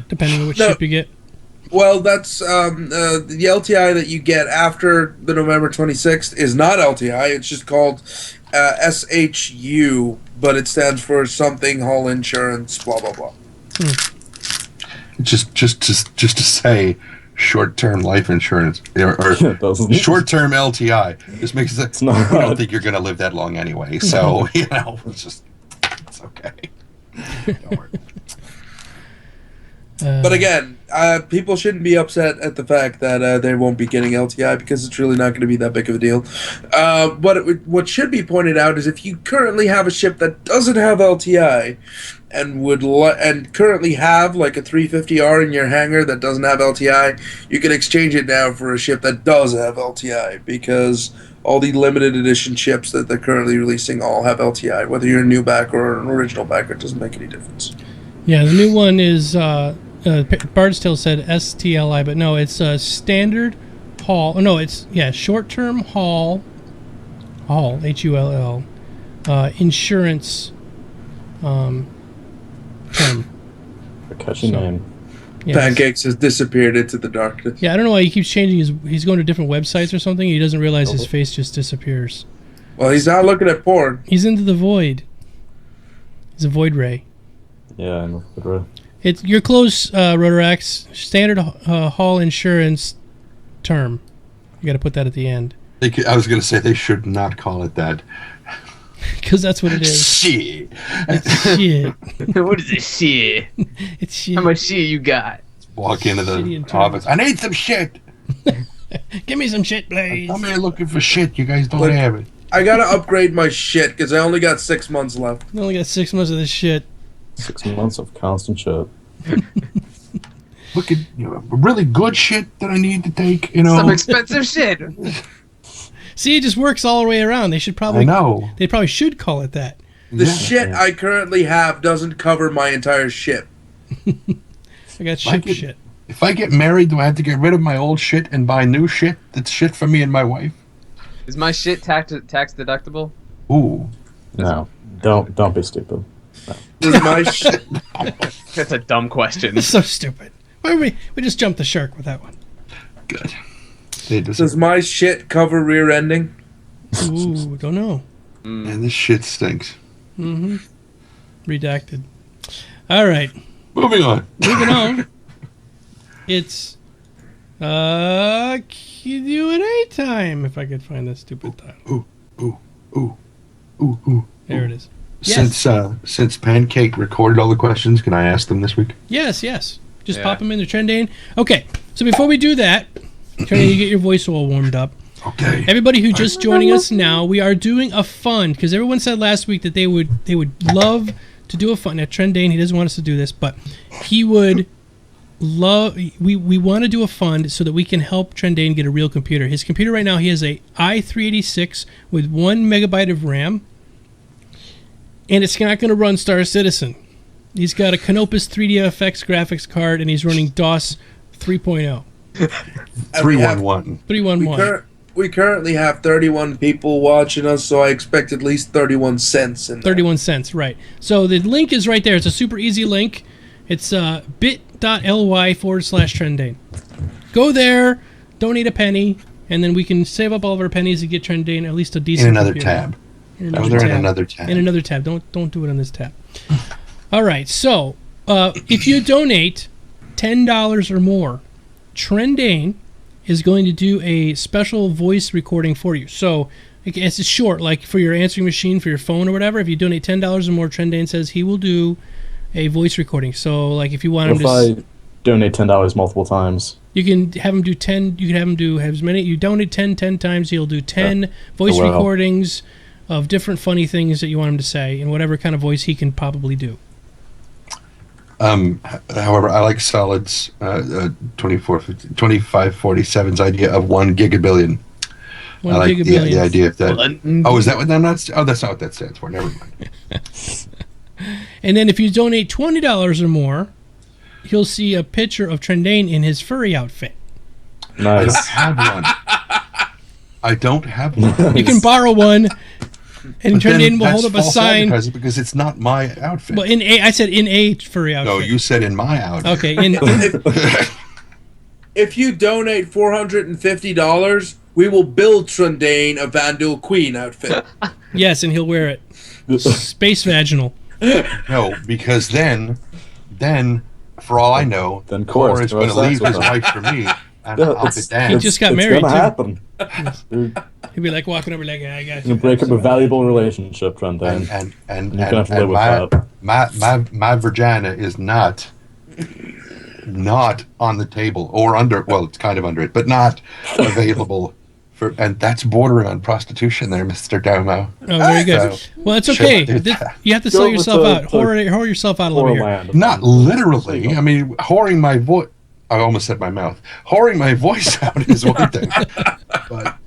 depending on which ship you get. Well, that's the LTI that you get after the November 26th is not LTI. It's just called SHU, but it stands for something hull insurance, blah, blah, blah. Just to say, short-term life insurance or short-term LTI. This makes it. I don't think you're going to live that long anyway. So it's okay. Don't worry. But again, people shouldn't be upset at the fact that they won't be getting LTI, because it's really not going to be that big of a deal. What should be pointed out is if you currently have a ship that doesn't have LTI and currently have like a 350R in your hangar that doesn't have LTI, you can exchange it now for a ship that does have LTI, because all the limited edition ships that they're currently releasing all have LTI. Whether you're a new backer or an original backer, it doesn't make any difference. Yeah, the new one is Bard's Tale said STLI, but no, it's a standard haul. No, it's short-term haul HULL insurance term. A catchy name. Yes. Pancakes has disappeared into the darkness. Yeah, I don't know why he keeps changing he's going to different websites or something. He doesn't realize his face just disappears. Well, he's not looking at porn. He's into the void. He's a void ray. Yeah, I know. You're close, Rotorax. Standard haul insurance term. You got to put that at the end. I was going to say they should not call it that. Because that's what it is. Shit. It's shit. What is this shit? It's shit. How much shit you got? Walk into the office. I need some shit. Give me some shit, please. I'm here looking for shit. You guys don't have it. I got to upgrade my shit because I only got 6 months left. I only got 6 months of this shit. 6 months of constant shit. Look at really good shit that I need to take. Some expensive shit. See, it just works all the way around. They should probably. I know. They probably should call it that. The shit I currently have doesn't cover my entire ship. I got ship. If I get married, do I have to get rid of my old shit and buy new shit that's shit for me and my wife? Is my shit tax deductible? Ooh. No, don't be stupid. No. Does my shit... That's a dumb question. It's so stupid. We just jumped the shark with that one. Good. Does my shit cover rear ending? Ooh, don't know. And this shit stinks. Mm-hmm. Redacted. All right. Moving on. Moving on. It's Q&A time. If I could find that stupid title. Ooh. There it is. Yes. Since Pancake recorded all the questions, can I ask them this week? Yes. Just pop them in the Trendane. Okay. So before we do that, Trendane, you get your voice all warmed up. Okay. Everybody who just joining us now, we are doing a fund because everyone said last week that they would love to do a fund. Now Trendane, he doesn't want us to do this, but he would love. We want to do a fund so that we can help Trendane get a real computer. His computer right now, he has a i386 with 1 megabyte of RAM, and it's not going to run Star Citizen. He's got a Canopus 3DFX graphics card, and he's running DOS 3.0. 311. 311. We currently have 31 people watching us, so I expect at least 31 cents in there. 31 cents, right. So the link is right there. It's a super easy link. It's bit.ly/Trendane. Go there, donate a penny, and then we can save up all of our pennies and get Trendane at least a decent In another computer. tab. In another tab. In another tab. Don't do it on this tab. All right. So if you donate $10 or more, Trendane is going to do a special voice recording for you. So it's short, like for your answering machine, for your phone or whatever. If you donate $10 or more, Trendane says he will do a voice recording. So like if you want him to... If I donate $10 multiple times... You can have him do 10... You can have him do as many... You donate 10 times, he'll do 10 voice recordings of different funny things that you want him to say in whatever kind of voice he can probably do. However, I like Solid's 2547's idea of 1 gigabillion. I like the idea of that. Oh, is that what that's? Oh, that's not what that stands for. Never mind. And then if you donate $20 or more, you'll see a picture of Trendane in his furry outfit. Nice. I don't have one. You can borrow one. And Trendane will hold up a sign because it's not my outfit. Well, I said in a furry outfit. No, you said in my outfit. Okay. If you donate $450, we will build Trendane a Vandal Queen outfit. Yes, and he'll wear it. Space vaginal. No, because then, for all I know, then Cor is going to leave his wife for me. And I'll be damned. He just got married. It's gonna happen. He'd be like walking over like, I got you. Break up a valuable relationship, Trendane. And my vagina is not on the table or under. Well, it's kind of under it, but not available for. And that's bordering on prostitution, there, Mr. Domo. Oh, very good. Well, it's okay. You have to sell yourself out. Whore yourself out a little here. Not literally. I mean, whoring my voice. I almost said my mouth. Whoring my voice out is one thing, but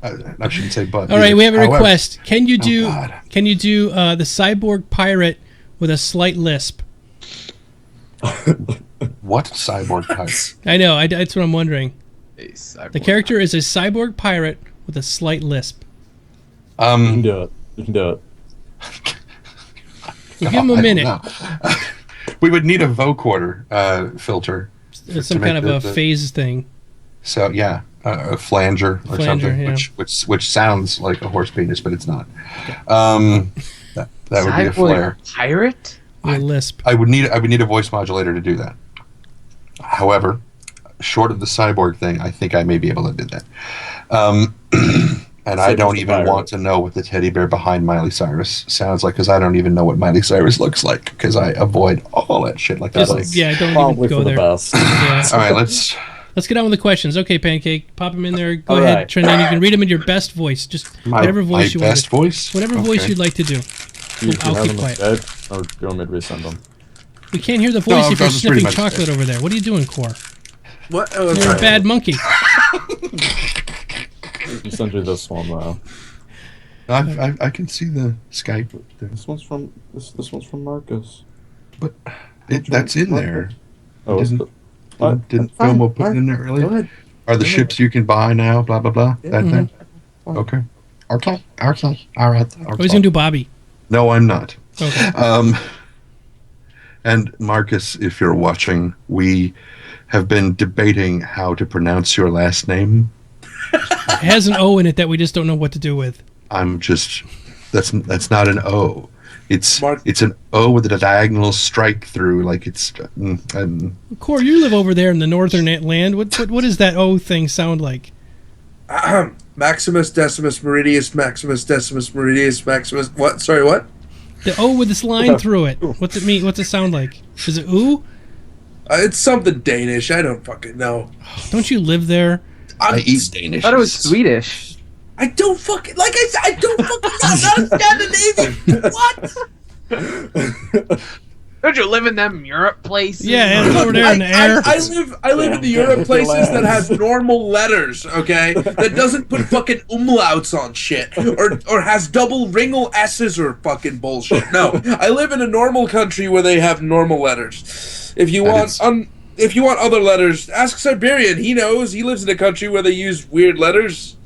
I shouldn't say but. All right, we have a request. Can you do the cyborg pirate with a slight lisp? What cyborg pirate? I know. That's what I'm wondering. The character is a cyborg pirate with a slight lisp. You can do it. You can do it. We'll give him a minute. We would need a vocoder filter. Some kind of a phase thing. So yeah, a flanger or something, yeah. which sounds like a horse penis, but it's not. Yeah. That would be a flare. Pirate? A lisp. I would need a voice modulator to do that. However, short of the cyborg thing, I think I may be able to do that. And I don't even want to know what the teddy bear behind Miley Cyrus sounds like, because I don't even know what Miley Cyrus looks like, because I avoid all that shit like that. Don't even go there. Yeah. All right, let's get on with the questions. Okay, Pancake, pop them in there. Go ahead, Trendane. You can read them in your best voice, just whatever voice you want. Best voice? Whatever voice you'd like to do. I'll keep quiet. Or do you want me to resend them? We can't hear the voice if you're sniffing chocolate over there. What are you doing, Core? What? You're a bad monkey. You sent me this one though. I can see the Skype. This one's from this one's from Marcus. But that's in there. Oh, Didn't Domo put it in there earlier? Go ahead. Are the ships you can buy now? Blah blah blah. Yeah. That thing. Okay. All right. Oh, he's gonna do Bobby. No, I'm not. Okay. And Marcus, if you're watching, we have been debating how to pronounce your last name. It has an O in it that we just don't know what to do with. That's not an O. It's an O with a diagonal strike through, like it's. Core, you live over there in the northern land. What does that O thing sound like? Maximus Decimus Meridius Maximus Decimus Meridius Maximus. What? Sorry, what? The O with this line through it. What's it mean? What's it sound like? Is it ooh? It's something Danish. I don't fucking know. Don't you live there? I eat Danish. I thought it was Swedish. I don't fucking like I said. I don't fucking know. I'm not Scandinavian. What? Don't you live in them Europe places? Yeah, it's over there in the air. I live in the Europe places that have normal letters, okay? That doesn't put fucking umlauts on shit. Or has double ringle S's or fucking bullshit. No. I live in a normal country where they have normal letters. If you want other letters, ask Siberian. He knows. He lives in a country where they use weird letters.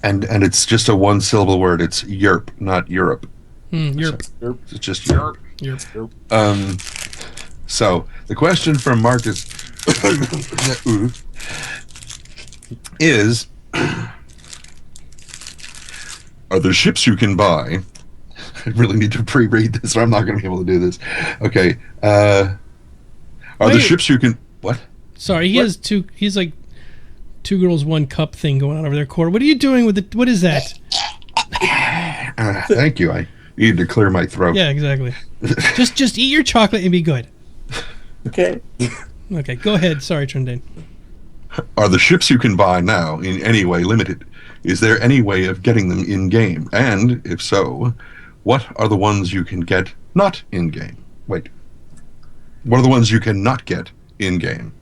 And it's just a one-syllable word. It's Yerp, not Europe. Europe. It's just Yerp. Europe. So the question from Marcus is: are there ships you can buy? I really need to pre-read this, or I'm not going to be able to do this. Okay. Are there ships you can? What? Sorry, has two. He's like 2 girls, 1 cup thing going on over there. Core, what are you doing with it? What is that? Thank you. I needed to clear my throat. Yeah, exactly. just eat your chocolate and be good. Okay. Okay, go ahead. Sorry, Trendane. Are the ships you can buy now in any way limited? Is there any way of getting them in-game? And, if so, what are the ones you can get not in-game? Wait. What are the ones you cannot get in-game?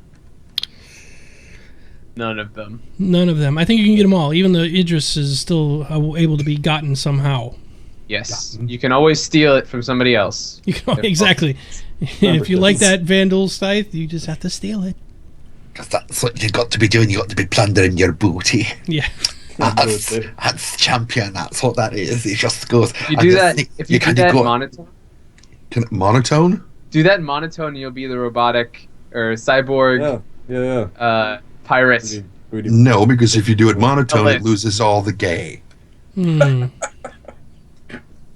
None of them. None of them. I think you can get them all. Even the Idris is still able to be gotten somehow. Yes. You can always steal it from somebody else. You can exactly. If you like that Vandal scythe, you just have to steal it. Because that's what you've got to be doing. You've got to be plundering your booty. Yeah. That's champion. That's what that is. It just goes. You do that. If you do that monotone. Monotone? Do that monotone, you'll be the robotic or cyborg. Yeah. Pirate. No, because if you do it monotone, it loses all the gay.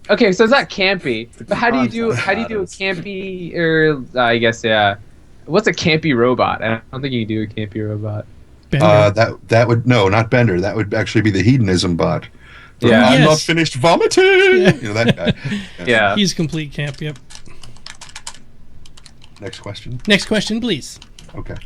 Okay, so it's not campy. But how do you do a campy or I guess what's a campy robot? I don't think you can do a campy robot. That would not Bender. That would actually be the hedonism bot. Yeah. I'm not finished vomiting. Yeah. You know that guy. Yeah. He's complete camp. Yep. Next question. Next question, please. Okay.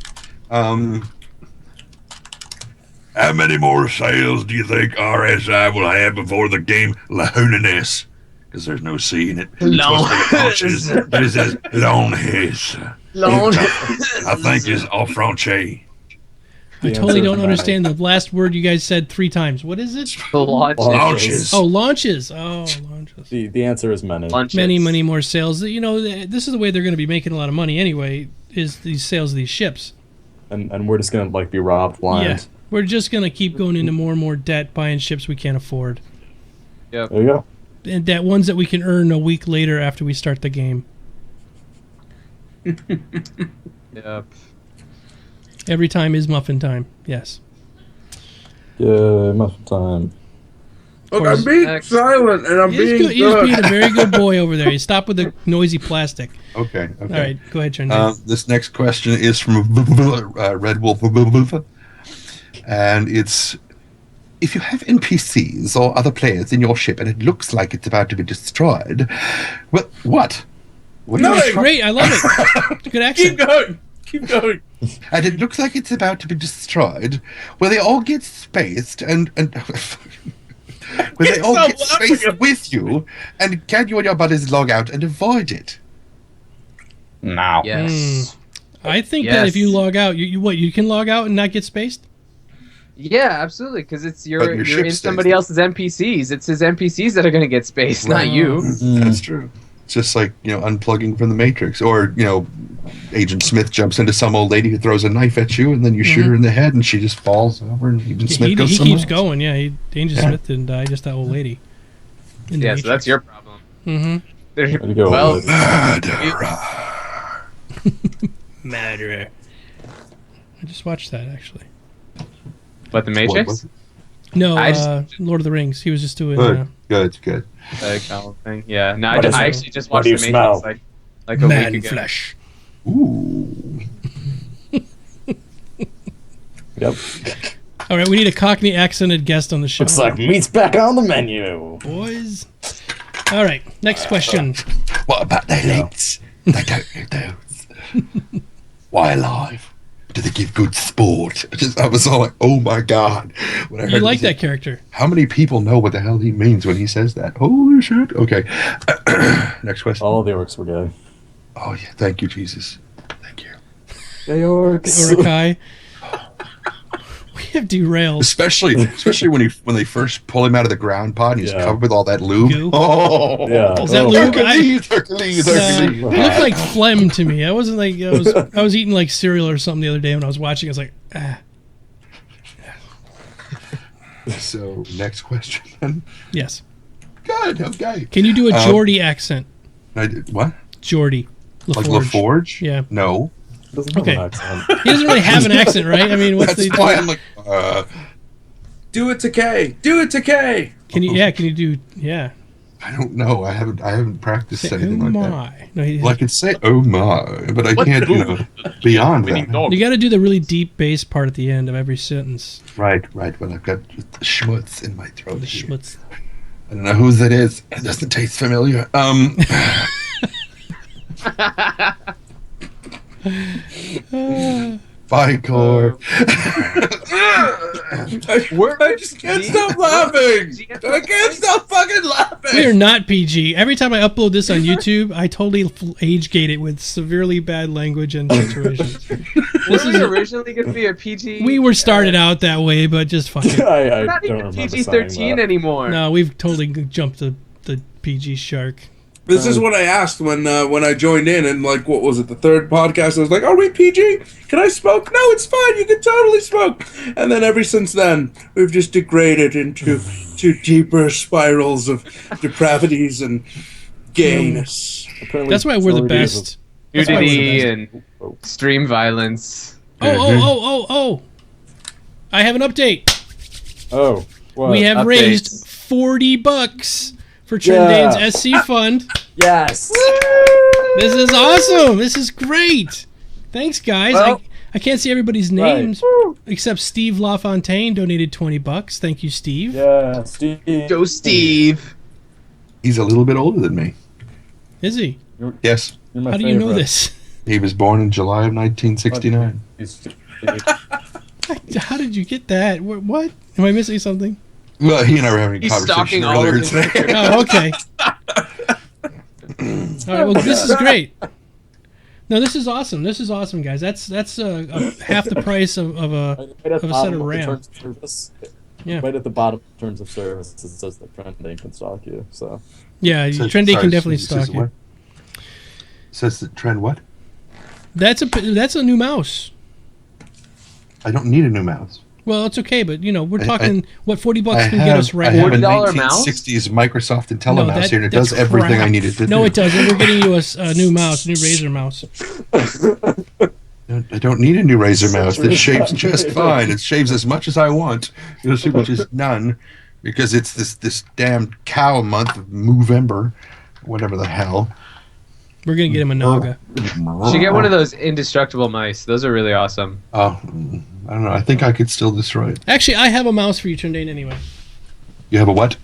How many more sales do you think RSI will have before the game Lahunanes? Because there's no C in it. Launches. It says Launches. I think it's en français. I totally don't understand the last word you guys said 3 times. What is it? Launches. Oh, launches. Oh, launches. The answer is many. Launches. Many more sales. You know, this is the way they're going to be making a lot of money anyway, is these sales of these ships. And we're just going to be robbed blind. Yeah. We're just going to keep going into more and more debt, buying ships we can't afford. Yep. There you go. And that ones that we can earn a week later after we start the game. Yep. Every time is muffin time. Yes. Yeah, muffin time. Look, I'm being silent and I'm being good. He's being a very good boy over there. You stop with the noisy plastic. Okay. All right, go ahead, Chen. This next question is from Red Wolf. And it's: if you have NPCs or other players in your ship and it looks like it's about to be destroyed, well, what? No, great. I love it. Good accent. Keep going. And it looks like it's about to be destroyed. Will they all get spaced and will they all get spaced with you? And can you and your buddies log out and avoid it? Now. Yes. I think that if you log out, you can log out and not get spaced? Yeah, absolutely, because it's you're in stays somebody else's NPCs. It's his NPCs that are going to get spaced, not you. That's true. just like, unplugging from the Matrix. Or, Agent Smith jumps into some old lady who throws a knife at you, and then you shoot her in the head, and she just falls over, and Agent Smith goes he somewhere keeps else. going, yeah. Agent Smith didn't die, just that old lady. Yeah, so that's your problem. Mm-hmm. Well, Murderer. I just watched that, actually. What, The Matrix? No, Lord of the Rings. He was just doing... Good. The cowl thing. Yeah, no, I What is actually just What watched do The you Matrix smell? like a Man week ago. flesh. Ooh. Yep. All right, we need a Cockney accented guest on the show. Looks like meat's back on the menu. Boys. All right, next question. What about their legs? They don't need those. Why alive? Do they give good sport? I was all like, oh my god. When I heard You like him say, that character. How many people know what the hell he means when he says that? Holy shit. Okay. Next question. All the orcs were gay. Oh, yeah. Thank you, Jesus. Thank you. Gay orcs. Urukai. We have derailed. Especially when they first pull him out of the ground pod and he's covered with all that lube. Goo. Oh, Yeah. Is that lube? Hercules. It looked like phlegm to me. I wasn't like I was eating like cereal or something the other day when I was watching. I was like, ah. So, next question then. Yes. Good. Okay. Can you do a Geordie accent? What? Geordie. Like LaForge? Yeah. No. Doesn't have Okay. an accent. He doesn't really have an accent, right? I mean, what's That's the? why I'm like, Do it to K. Do it to K. Can you? Yeah. Can you do? Yeah. I don't know. I haven't practiced Say, anything oh like that. my. No, he, Well, I could say "oh my," but I can't, beyond that. you got to do the really deep bass part at the end of every sentence. Right. Well, I've got the schmutz in my throat. The here. schmutz. I don't know whose that is. It doesn't taste familiar. Bye, Core. I just can't stop laughing. I can't stop fucking laughing. We are not PG. Every time I upload this on YouTube, I totally age gate it with severely bad language and situations. Was it originally going to be a PG? We were started out that way, but just fucking. We're not don't even remember PG-13 saying that. anymore. No, we've totally jumped the PG shark. This is what I asked when I joined in, and like, what was it, the third podcast? I was like, "Are we PG? Can I smoke? No, it's fine. You can totally smoke." And then ever since then, we've just degraded into deeper spirals of depravities and gayness. Apparently That's why we're the majority is best. That's why we're the Nudity best. and extreme violence. Oh! I have an update. Oh, what? We have Updates. raised $40 for Trendane's SC fund. Yes. This is awesome. This is great. Thanks, guys. Well, I can't see everybody's names except Steve LaFontaine donated $20. Thank you, Steve. Yeah, Steve. Go, Steve. He's a little bit older than me. Is he? Yes. You're my How do you know favorite. this? He was born in July of 1969. How did you get that? What? Am I missing something? Well, he and I were having a He's conversation stalking all earlier of his today. Oh, okay. All right. Well, this is great. No, this is awesome. This is awesome, guys. That's half the price of a Right at of the a set bottom of of the RAM. terms of service. Yeah. Right at the bottom of terms of service, it says that Trending can stalk you. So Yeah, Trendy can definitely stalk you. Says the trend what? That's a new mouse. I don't need a new mouse. Well, it's okay, but we're talking what $40 I can get us right have a now. $40 mouse? 1960s Microsoft IntelliMouse No, mouse here, and it that's does everything crap. I needed to do. No, it doesn't. We're getting you a new mouse, a new Razer mouse. I don't need a new Razer mouse. It shaves just fine. It shaves as much as I want. You'll see, which is none, because it's this damn cow month of Movember, whatever the hell. We're gonna get him a Naga. You should get one of those indestructible mice. Those are really awesome. Oh, I don't know. I think I could still destroy it. Actually, I have a mouse for you, Trendane. Anyway. You have a what?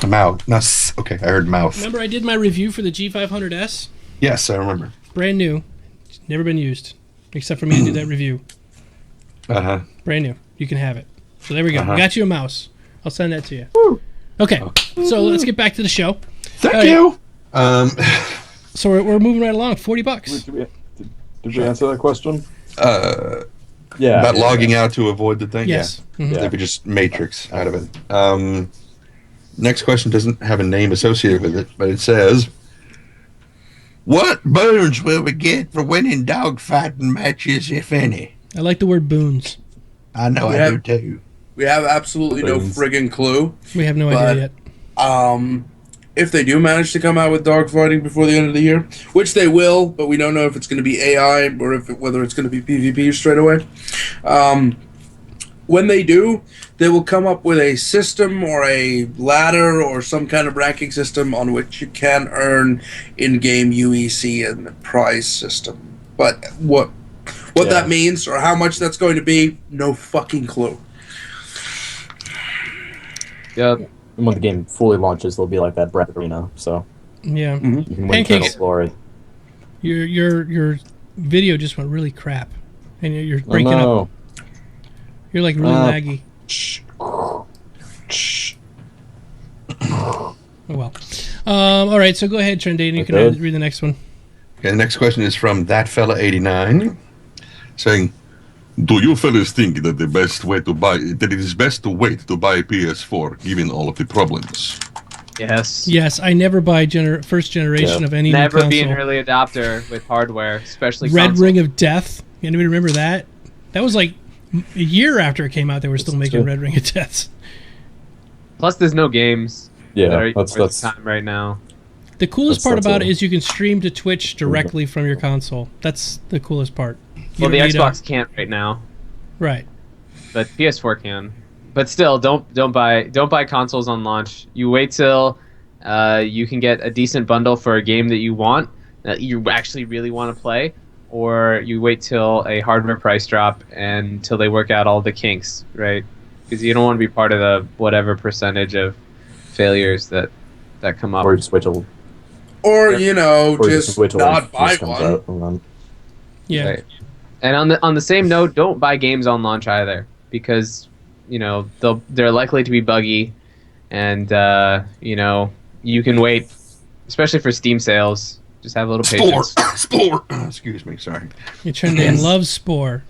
A mouth. No, okay, I heard mouth. Remember, I did my review for the G500S. Yes, I remember. Brand new, never been used, except for me to do that review. Uh-huh. Brand new. You can have it. So there we go. Uh-huh. Got you a mouse. I'll send that to you. Okay. So let's get back to the show. Thank you. So we're moving right along. $40. Did we answer that question? Yeah. About logging out to avoid the thing? Yes. Yeah. Mhm. They would just matrix out of it. Next question doesn't have a name associated with it, but it says, "What boons will we get for winning dogfighting matches, if any?" I like the word boons. I know I do too. We have absolutely no friggin' clue. We have no idea yet. If they do manage to come out with dogfighting before the end of the year, which they will, but we don't know if it's going to be AI or whether it's going to be PvP straight away. When they do, they will come up with a system or a ladder or some kind of ranking system on which you can earn in-game UEC and the prize system. But what that means or how much that's going to be, no fucking clue. Yep. And when the game fully launches, there'll be like that Brad Arena. So yeah, you can win Pancakes. glory. Your video just went really crap, and you're breaking up. You're like really laggy. Oh well. All right, so go ahead, Trendain. You can read the next one. Okay, the next question is from That Fella 89, saying, "Do you fellas think that it is best to wait to buy a PS4 given all of the problems?" Yes. Yes, I never buy first generation of any new console. Never be an early adopter with hardware, especially Red console. Ring of Death. Anybody remember that? That was like a year after it came out. They were still making Red Ring of Death. Plus, there's no games. Yeah, that's time right now. The coolest part about it is you can stream to Twitch directly from your console. That's the coolest part. Well, the Xbox can't right now. Right. But PS4 can. But still, don't buy consoles on launch. You wait till you can get a decent bundle for a game that you want, that you actually really want to play, or you wait till a hardware price drop and until they work out all the kinks, right? Because you don't want to be part of the whatever percentage of failures that come up. Or just wait till... Or, just not buy one. Yeah. Right. And on the same note, don't buy games on launch either, because they're likely to be buggy, and you can wait, especially for Steam sales. Just have a little patience. Spore. Excuse me. Sorry. Trendain loves Spore.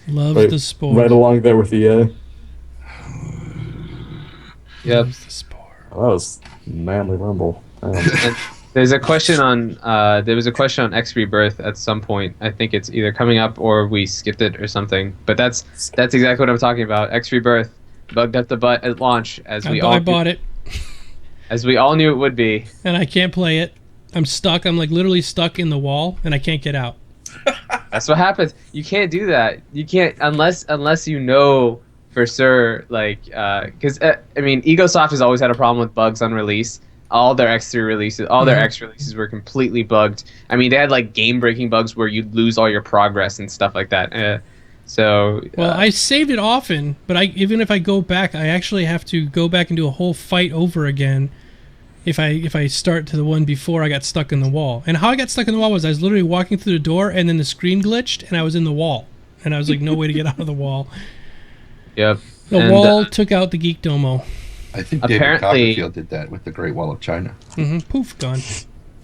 Loves the Spore. Right along there with the. Yep. The Spore. Oh, that was manly rumble. There's a question on there was a question on X Rebirth at some point. I think it's either coming up or we skipped it or something. But that's exactly what I'm talking about. X Rebirth bugged up the butt at launch, I bought it, as we all knew it would be. And I can't play it. I'm stuck. I'm like literally stuck in the wall, and I can't get out. That's what happens. You can't do that. You can't unless you know for sure, like because Egosoft has always had a problem with bugs on release. All their X3 releases, their X releases were completely bugged. I mean, they had like game-breaking bugs where you'd lose all your progress and stuff like that. I saved it often, but even if I go back, I actually have to go back and do a whole fight over again. If I start to the one before I got stuck in the wall. And how I got stuck in the wall was I was literally walking through the door, and then the screen glitched, and I was in the wall, and I was like, no way to get out of the wall. Yep. The wall took out the Geekdomo. I think David Copperfield did that with the Great Wall of China. Poof, gone.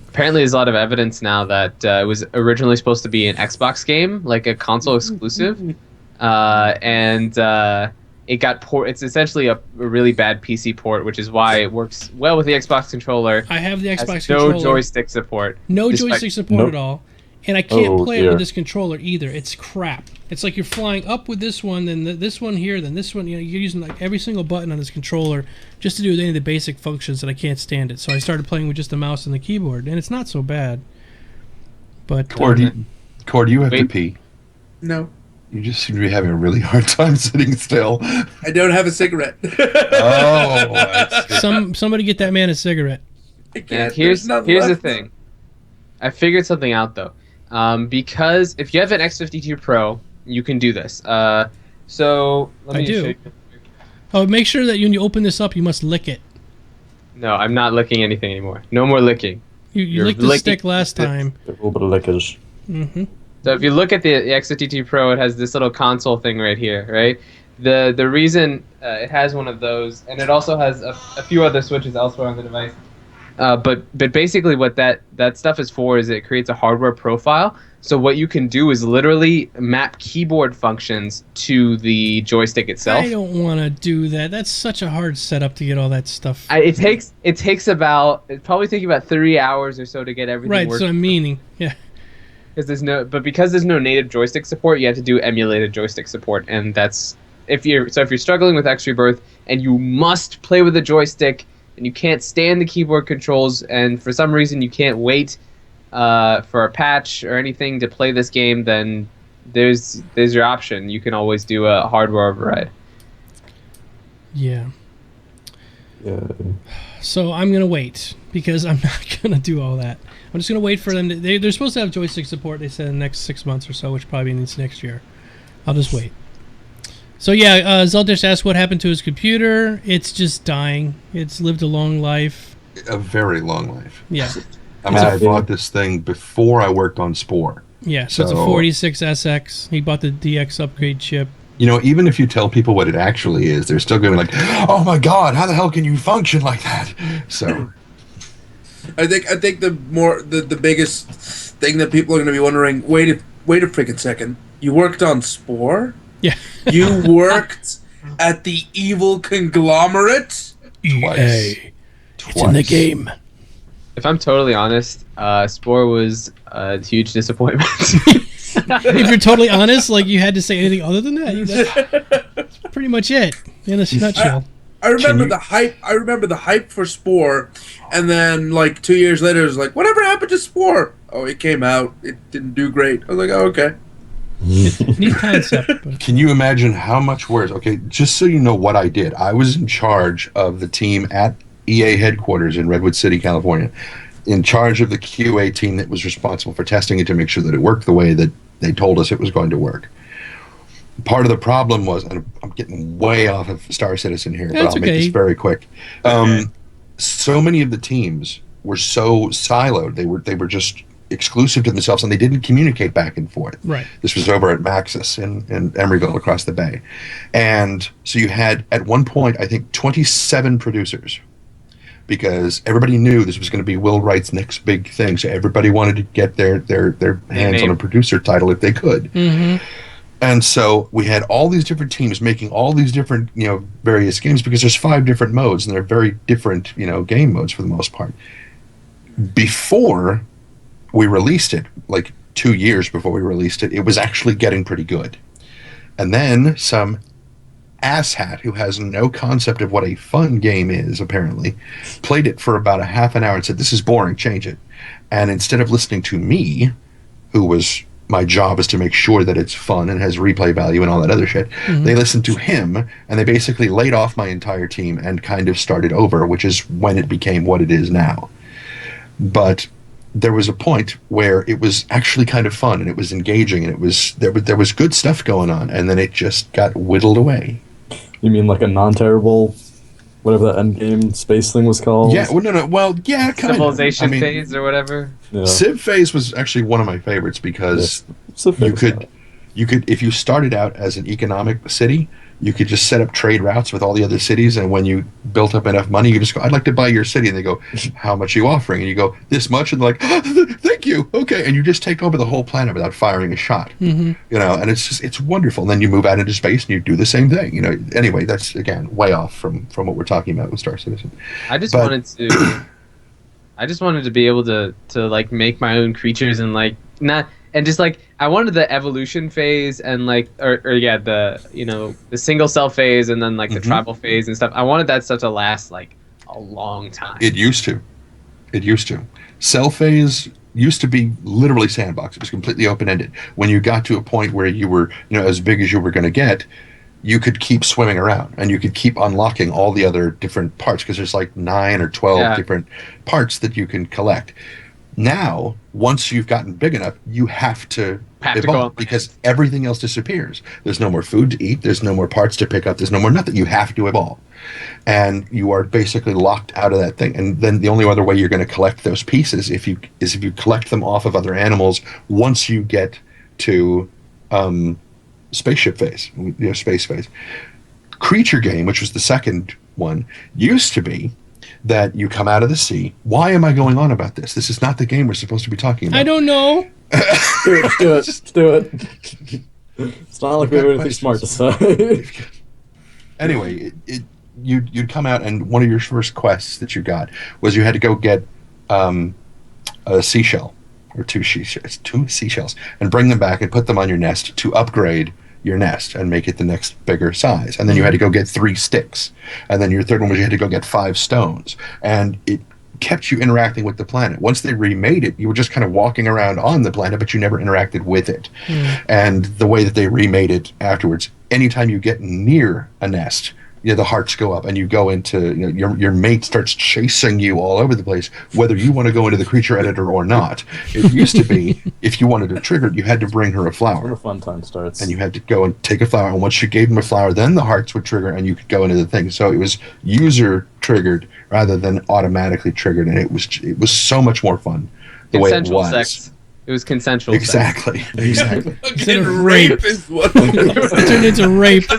Apparently, there's a lot of evidence now that it was originally supposed to be an Xbox game, like a console exclusive, and it got It's essentially a really bad PC port, which is why it works well with the Xbox controller. I have the Xbox controller. No joystick support. No joystick support at all. And I can't play it with this controller either. It's crap. It's like you're flying up with this one, then this one here, then this one. You're using like every single button on this controller just to do any of the basic functions that I can't stand it. So I started playing with just the mouse and the keyboard, and it's not so bad. But Cord, do you have to pee? No. You just seem to be having a really hard time sitting still. I don't have a cigarette. Somebody get that man a cigarette. Here's the thing. I figured something out though. Because if you have an X52 Pro, you can do this. So let me show you. Oh, make sure that when you open this up, you must lick it. No, I'm not licking anything anymore. No more licking. You licked the stick last time. A little bit of lickage. So if you look at the X52 Pro, it has this little console thing right here, right? The reason it has one of those, and it also has a few other switches elsewhere on the device, But basically what that stuff is for is it creates a hardware profile. So what you can do is literally map keyboard functions to the joystick itself. I don't want to do that. That's such a hard setup to get all that stuff. It takes about 3 hours or so to get everything right, working. so I'm meaning, yeah. Because there's no native joystick support, you have to do emulated joystick support, and that's if you're struggling with X Rebirth and you must play with a joystick and you can't stand the keyboard controls and for some reason you can't wait for a patch or anything to play this game, then there's your option. You can always do a hardware override. Yeah. So I'm gonna wait because I'm not gonna do all that. I'm just gonna wait for them. They're supposed to have joystick support. They said in the next 6 months or so, which probably means next year. I'll just wait. So yeah, Zeldish asked what happened to his computer. It's just dying. It's lived a long life. A very long life. Yeah. I mean, I bought this thing before I worked on Spore. Yeah, so it's a 46SX. He bought the DX upgrade chip. You know, even if you tell people what it actually is, they're still going to be like, "Oh my God, how the hell can you function like that?" So, I think the biggest thing that people are going to be wondering. Wait a freaking second. You worked on Spore? Yeah. You worked at the evil conglomerate? EA. It's in the game. If I'm totally honest, Spore was a huge disappointment. If you're totally honest, like you had to say anything other than that, that's pretty much it in a nutshell. I remember the hype. I remember the hype for Spore, and then like 2 years later, it was like, whatever happened to Spore? Oh, it came out. It didn't do great. I was like, oh, okay. Neat concept. But. Can you imagine how much worse? Okay, just so you know what I did, I was in charge of the team at EA headquarters in Redwood City, California, in charge of the QA team that was responsible for testing it to make sure that it worked the way that they told us it was going to work. Part of the problem was, and I'm getting way off of Star Citizen here, but I'll make this very quick. So many of the teams were so siloed; they were just exclusive to themselves, and they didn't communicate back and forth. Right. This was over at Maxis in Emeryville, across the bay, and so you had at one point I think 27 producers. Because everybody knew this was going to be Will Wright's next big thing, so everybody wanted to get their hands on a producer title if they could. Mm-hmm. And so we had all these different teams making all these different, various games because there's 5 different modes and they're very different, game modes for the most part. Before we released it, like 2 years before we released it, it was actually getting pretty good. And then some asshat who has no concept of what a fun game is, apparently, played it for about a half an hour and said, "This is boring, change it." And instead of listening to me, who was my job is to make sure that it's fun and has replay value and all that other shit, they listened to him and they basically laid off my entire team and kind of started over, which is when it became what it is now. But there was a point where it was actually kind of fun and it was engaging and it was there was good stuff going on, and then it just got whittled away. You mean like a non-terrible, whatever that endgame space thing was called? Yeah, well, no, well, yeah, kind Civilization phase or whatever. Yeah. Civ phase was actually one of my favorites because you could, if you started out as an economic city, you could just set up trade routes with all the other cities, and when you built up enough money, you just go, "I'd like to buy your city," and they go, "How much are you offering?" And you go, "This much," and they're like, "Oh, "Thank you, okay," and you just take over the whole planet without firing a shot. And it's wonderful. And then you move out into space and you do the same thing. Anyway, that's again way off from what we're talking about with Star Citizen. I just wanted to be able to like make my own creatures and like not. And just like I wanted the evolution phase and like the single cell phase and then like the tribal phase and stuff. I wanted that stuff to last like a long time. It used to. Cell phase used to be literally sandbox. It was completely open ended. When you got to a point where you were as big as you were going to get, you could keep swimming around and you could keep unlocking all the other different parts because there's like 9 or 12 different parts that you can collect. Now, once you've gotten big enough, you have to evolve because everything else disappears. There's no more food to eat. There's no more parts to pick up. There's no more nothing. You have to evolve. And you are basically locked out of that thing. And then the only other way you're going to collect those pieces if you collect them off of other animals once you get to spaceship phase, space phase. Creature game, which was the second one, used to be that you come out of the sea. Why am I going on about this? This is not the game we're supposed to be talking about. I don't know. do it. It's not like we have anything smart to say. Anyway, you'd come out, and one of your first quests that you got was you had to go get a seashell, or two seashells, and bring them back and put them on your nest to upgrade your nest and make it the next bigger size. And then you had to go get 3 sticks. And then your third one was you had to go get 5 stones. And it kept you interacting with the planet. Once they remade it, you were just kind of walking around on the planet, but you never interacted with it. And the way that they remade it afterwards, anytime you get near a nest, the hearts go up, and you go into, your mate starts chasing you all over the place, whether you want to go into the creature editor or not. It used to be, if you wanted to trigger it, you had to bring her a flower. When the fun time starts. And you had to go and take a flower, and once you gave them a flower, then the hearts would trigger, and you could go into the thing. So it was user triggered rather than automatically triggered, and it was so much more fun the way it was. Sex. It was consensual. Exactly. Exactly. Instead of rape, is what it turned into rape.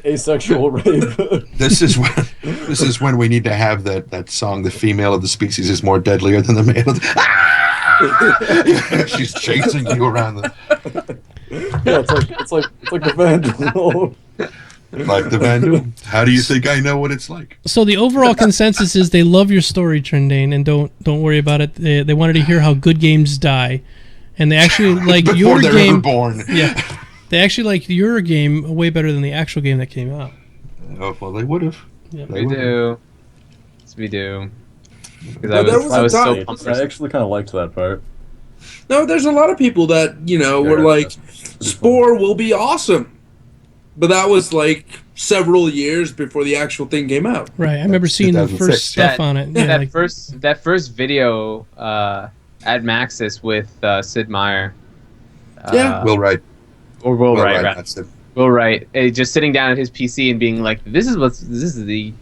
Asexual rape. This is when we need to have that song. The female of the species is more deadlier than the male. She's chasing you around the. Yeah, it's like the Vandal. Like the Vandal. How do you think I know what it's like? So the overall consensus is they love your story, Trendane, and don't worry about it. They wanted to hear how good games die, and they actually like your they're game. Ever born. Yeah, they actually like your game way better than the actual game that came out. Oh well, they would have. Yep. We do. Because I was so pumped. I actually kind of liked that part. No, there's a lot of people that, were like, Spore will be awesome. But that was like several years before the actual thing came out. Right, I remember seeing the first stuff on it. Yeah, that first video at Maxis with Sid Meier. Will Wright. Or Will Wright. That's it. Will Wright, just sitting down at his PC and being like, this is the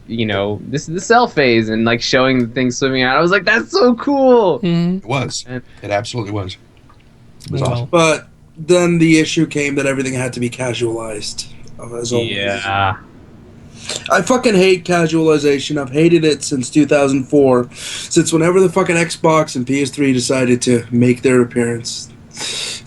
cell phase, and like showing the thing swimming out. I was like, that's so cool. Mm-hmm. It was. It absolutely was. It was awesome. But then the issue came that everything had to be casualized. As always. Yeah. I fucking hate casualization. I've hated it since 2004. Since whenever the fucking Xbox and PS3 decided to make their appearance.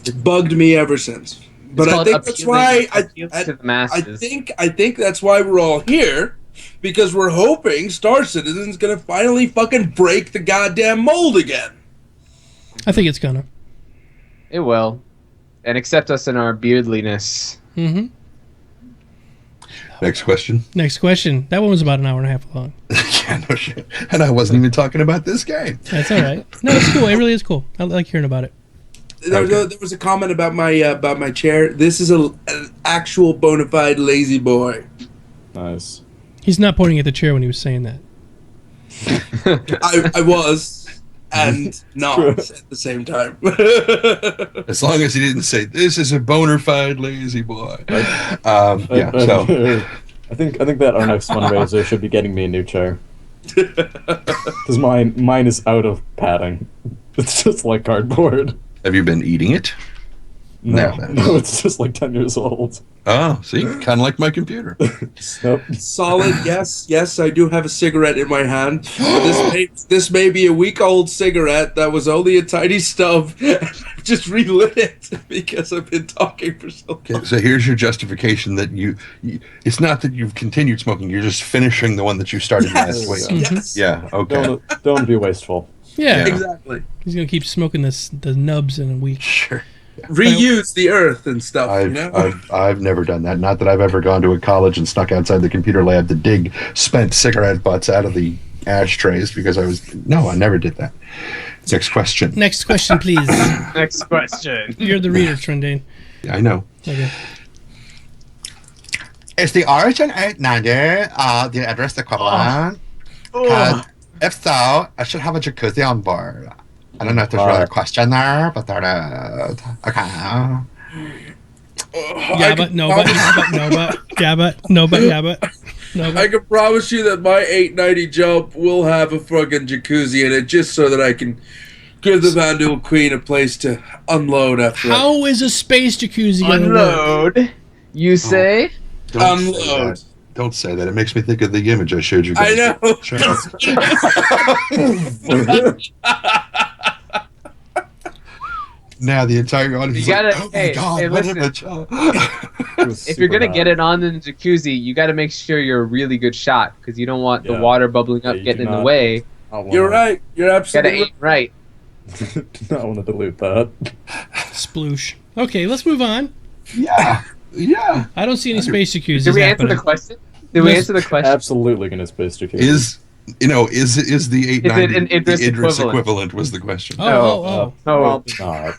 It bugged me ever since. But I think that's why I think that's why we're all here, because we're hoping Star Citizen's gonna finally fucking break the goddamn mold again. I think it's gonna. It will, and accept us in our beardliness. Mm-hmm. Next question. That one was about an hour and a half long. Yeah, no shit. And I wasn't even talking about this game. That's all right. No, it's cool. It really is cool. I like hearing about it. There was a comment about my chair. This is an actual bona fide lazy boy. Nice. He's not pointing at the chair when he was saying that. I was, and not at the same time. As long as he didn't say, this is a bona fide lazy boy. I think that our next fundraiser should be getting me a new chair. Because mine is out of padding. It's just like cardboard. Have you been eating it? No, it's just like 10 years old. Oh, see? Kind of like my computer. Yep. Solid, yes, I do have a cigarette in my hand. But this may be a week-old cigarette that was only a tiny stub. I've just relit it because I've been talking for so long. Okay, so here's your justification that you it's not that you've continued smoking, you're just finishing the one that you started last week. Yes. Yeah, okay. Don't be wasteful. Yeah, exactly. He's gonna keep smoking the nubs in a week. Sure. Reuse the earth and stuff. I've never done that. Not that I've ever gone to a college and snuck outside the computer lab to dig spent cigarette butts out of the ashtrays because I never did that. Next question. Next question, please. Next question. You're the reader, Trendane. Yeah, I know. Okay. Is the origin 890 the address equivalent? If so, I should have a jacuzzi on board. I don't know if there's really a question there, but there is. Okay. Yeah, but no, but yeah, but no, but yeah, but no. I can promise you that my 890 jump will have a fucking jacuzzi in it, just so that I can give the Vandal Queen a place to unload after. How is a space jacuzzi gonna unload? Work? You say? Don't unload. Don't say that. It makes me think of the image I showed you guys. I know. Now the entire audience You is gotta, like, oh my God, what listen. image? If you're gonna get it on the jacuzzi, you gotta make sure you're a really good shot because you don't want the water bubbling up getting in the way. You're right. You're absolutely Gotta aim right. Do not want to dilute that. Sploosh. Okay, let's move on. Yeah. I don't see any space jacuzzis. Did we answer happening. the question? Did we answer the question? Absolutely gonna space jacuzzi. Is the 890 an Idris the Idris equivalent? equivalent was the question. Oh. Probably not.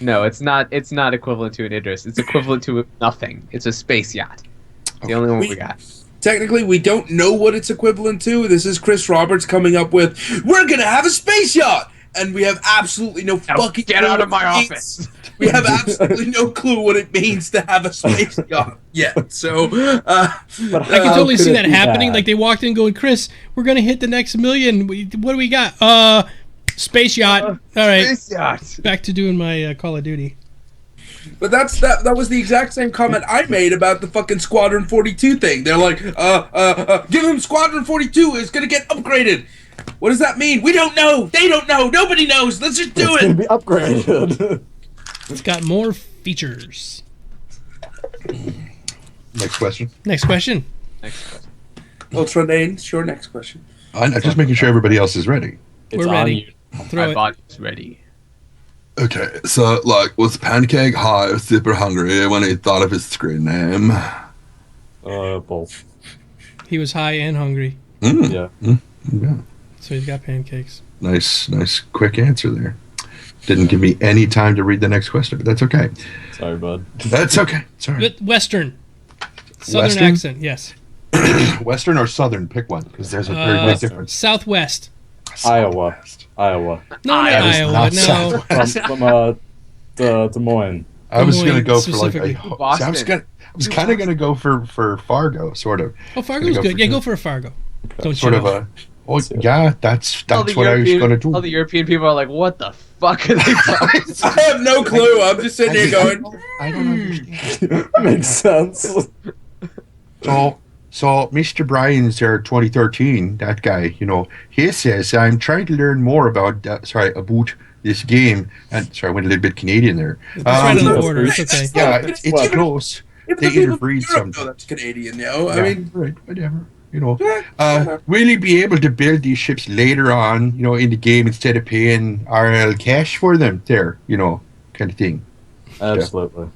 No, it's not. It's not equivalent to an Idris. It's equivalent to nothing. It's a space yacht. It's the only one we got. Technically, we don't know what it's equivalent to. This is Chris Roberts coming up with, we're going to have a space yacht! And we have absolutely no fucking Get clue out of what my it office! means. We have absolutely no clue what it means to have a space yacht yet. So, But I can how totally could see it that be happening. bad? Like they walked in going, Chris, we're going to hit the next million. What do we got? Space yacht. All right. Space yacht. Back to doing my Call of Duty. but that was the exact same comment I made about the fucking Squadron 42 thing. They're like, give him Squadron 42, it's going to get upgraded. What does that mean? We don't know. They don't know. Nobody knows. Let's just do It's it. gonna be upgraded. It's got more features. Next question. Next question. Next question. Ultra Dane, sure, next question. I'm just making sure everybody else is ready. It's We're on ready. you. Throw My it. body's ready. Okay, so was Pancake high or super hungry when he thought of his screen name? Both. He was high and hungry, Yeah. Yeah. so he's got pancakes. Nice, quick answer there. Didn't give me any time to read the next question, but that's okay. Sorry, bud. That's okay. Sorry. But Western. Southern Western? accent, yes. Western or Southern? Pick one, because there's a very big Western. difference. Southwest. Iowa. No, not Iowa's Iowa. not No. From Des Moines. I was Des going to go Moines for like specifically. see, I Boston. was kind of going to go for Fargo, sort of. Oh, Fargo's Gonna go good. for Yeah, two. go for a Fargo. Don't Sort you of know? a. Oh yeah, that's what I was going to do. All the European people are like, what the fuck are they talking I have no clue. I'm just sitting here going, I don't understand. Makes sense. So Mr. Bryan's there 2013, that guy, he says, I'm trying to learn more about this game. And sorry, I went a little bit Canadian there. It's right on the border. It's okay. Yeah, it's close. if They the people interbreed in Europe sometimes. know that's Canadian, I Yeah, mean, right, whatever. yeah. Will you be able to build these ships later on, in the game instead of paying RL cash for them there, kind of thing? Absolutely.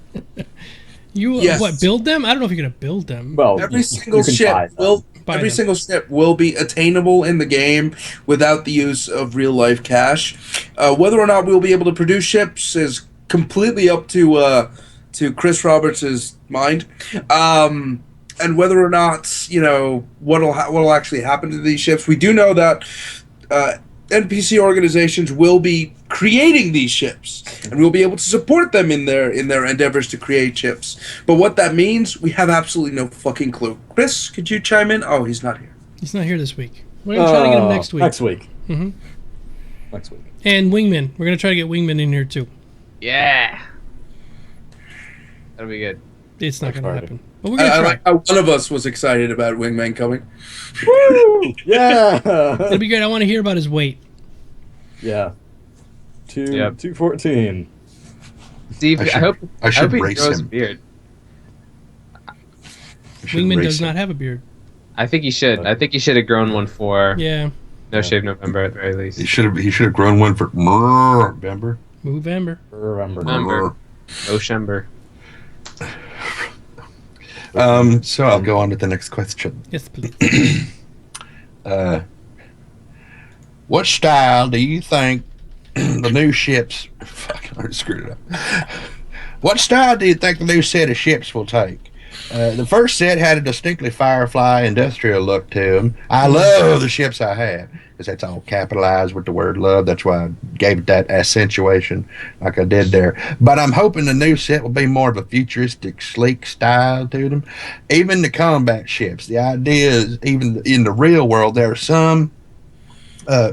You Yes. what? Build them? I don't know if you're gonna build them. Well, Every you single can buy ship them. will Buy every them. single ship will be attainable in the game without the use of real life cash. Whether or not we'll be able to produce ships is completely up to Chris Roberts' mind, and whether or not what'll actually happen to these ships. We do know that NPC organizations will be creating these ships, and we'll be able to support them in their endeavors to create ships. But what that means, we have absolutely no fucking clue. Chris, could you chime in? Oh, he's not here. He's not here this week. We're gonna try to get him next week. Next week. Mhm. Next week. And Wingman. We're gonna try to get Wingman in here too. Yeah. That'll be good. It's not gonna Party. happen, but we're gonna I try. like how one of us was excited about Wingman coming. Woo! Yeah. It'll be great. I want to hear about his weight. Yeah. Yep. 214. Steve, I I should hope he race grows a him. beard. I should Wingman race does him. not have a beard. I think he should. I think he should have grown one for Yeah, No Shave November at the very least. He should have grown one for November. Movember. Remember. November. Oshember. So I'll go on to the next question. Yes, please. What style do you think the new ships? Fuck, I screwed it up. What style do you think the new set of ships will take? The first set had a distinctly Firefly industrial look to them. I love the ships I have, because that's all capitalized with the word love. That's why I gave it that accentuation like I did there. But I'm hoping the new set will be more of a futuristic, sleek style to them. Even the combat ships. The idea is, even in the real world, there are some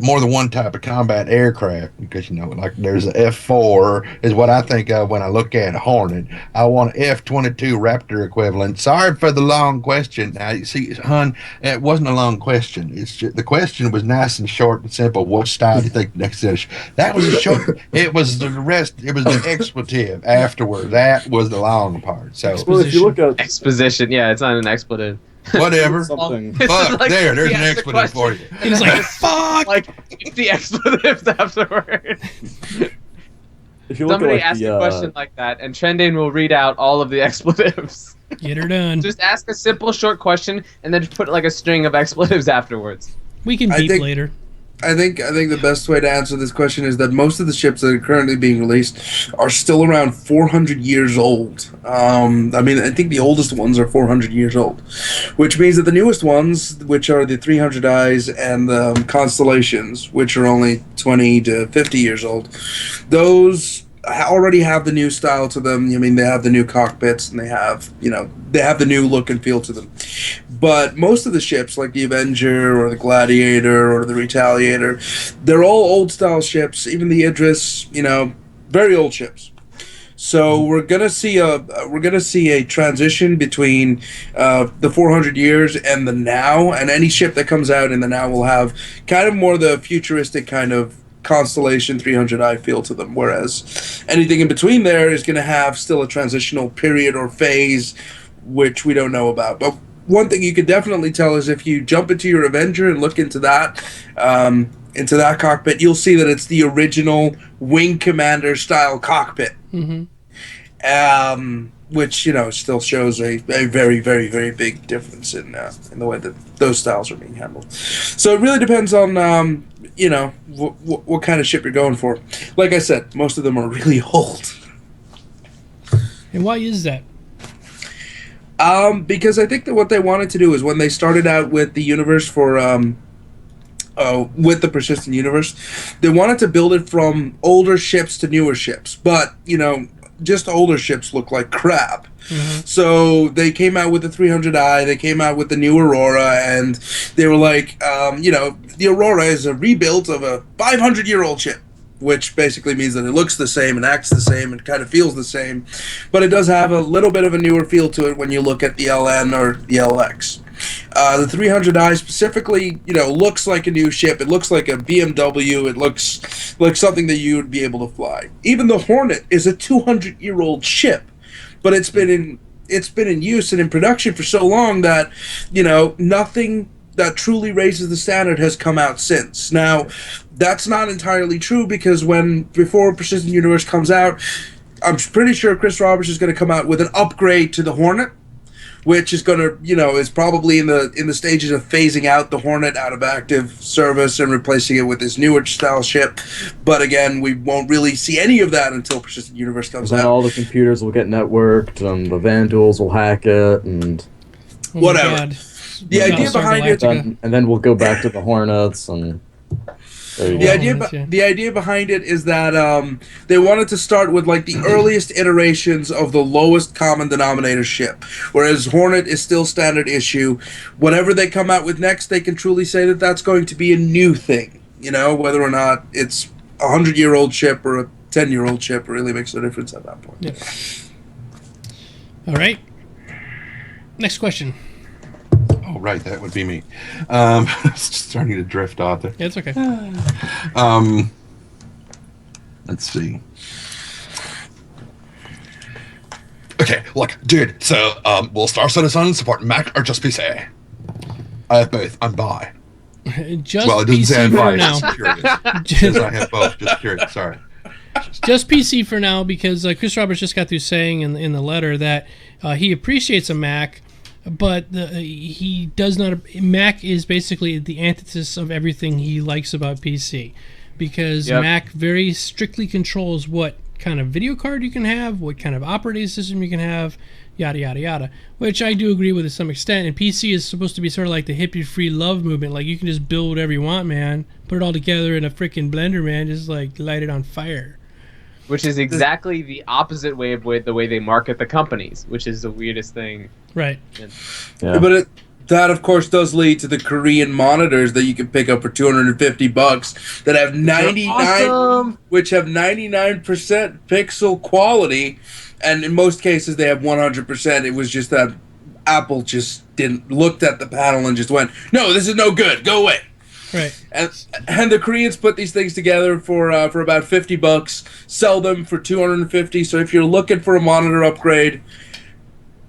more than one type of combat aircraft, because like there's a F4 is what I think of when I look at a Hornet. I want an F-22 Raptor equivalent. Sorry for the long question. Now you see, hon, it wasn't a long question. It's just, the question was nice and short and simple. What style do you think the next is? That was a short. It was the rest. It was the expletive afterward. That was the long part. So well, if you look at exposition, yeah, it's not an expletive. Whatever. Something. Fuck, like, there's an expletive for you. He's like, fuck! Like, the expletives afterward. If you look Somebody at, like, ask a question like that, and Trendane will read out all of the expletives. Get her done. Just ask a simple, short question, and then just put like a string of expletives afterwards. We can beep later. I think the best way to answer this question is that most of the ships that are currently being released are still around 400 years old. I mean, I think the oldest ones are 400 years old, which means that the newest ones, which are the 300Is and the Constellations, which are only 20 to 50 years old, those already have the new style to them. I mean, they have the new cockpits and they have the new look and feel to them. But most of the ships, like the Avenger or the Gladiator or the Retaliator, they're all old style ships. Even the Idris, very old ships. So we're gonna see a transition between the 400 years and the now, and any ship that comes out in the now will have kind of more the futuristic kind of Constellation 300i feel to them, whereas anything in between there is going to have still a transitional period or phase which we don't know about. But one thing you could definitely tell is if you jump into your Avenger and look into that cockpit, you'll see that it's the original Wing Commander style cockpit. Mm-hmm. Which still shows a very, very, very big difference in the way that those styles are being handled. So it really depends on what kind of ship you're going for. Like I said, most of them are really old. And why is that? Because I think that what they wanted to do is when they started out with the universe for with the persistent universe, they wanted to build it from older ships to newer ships, but just older ships look like crap. Mm-hmm. So they came out with the 300i, they came out with the new Aurora, and they were like, the Aurora is a rebuild of a 500-year-old ship, which basically means that it looks the same and acts the same and kind of feels the same, but it does have a little bit of a newer feel to it when you look at the LN or the LX. The 300i specifically, looks like a new ship. It looks like a BMW. It looks like something that you would be able to fly. Even the Hornet is a 200-year-old ship, but it's been in use and in production for so long that nothing that truly raises the standard has come out since. Now, that's not entirely true because before Persistent Universe comes out, I'm pretty sure Chris Roberts is going to come out with an upgrade to the Hornet, which is going to, is probably in the stages of phasing out the Hornet out of active service and replacing it with this newer style ship. But again, we won't really see any of that until Persistent Universe comes out. All the computers will get networked, and the Vandals will hack it, and whatever. The idea behind it, and then we'll go back to the Hornets, and the idea behind it is that they wanted to start with like the earliest iterations of the lowest common denominator ship, whereas Hornet is still standard issue. Whatever they come out with next, they can truly say that that's going to be a new thing. Whether or not it's a 100-year-old ship or a 10-year-old ship, really makes no difference at that point. Yeah. All right. Next question. Oh, right, that would be me. Starting to drift off there. Yeah, it's okay. Let's see. Okay, look, dude, so will Star Citizen support Mac or just PC? I have both. I'm bi. Just well, it doesn't PC say I'm for bi, now. just curious. Because I have both, just curious, sorry. Just PC for now because Chris Roberts just got through saying in the letter that he appreciates a Mac, but he does not. Mac is basically the antithesis of everything he likes about PC, because Mac very strictly controls what kind of video card you can have, what kind of operating system you can have, yada yada yada. Which I do agree with to some extent. And PC is supposed to be sort of like the hippie free love movement. Like you can just build whatever you want, man. Put it all together in a freaking blender, man. Just like light it on fire. Which is exactly the opposite way of the way they market the companies, which is the weirdest thing. Right. Yeah. But That, of course, does lead to the Korean monitors that you can pick up for $250 that have 99, which have 99% pixel quality, and in most cases they have 100%. It was just that Apple just looked at the panel and just went, "No, this is no good. Go away." Right. And the Koreans put these things together for about $50, sell them for $250. So if you're looking for a monitor upgrade,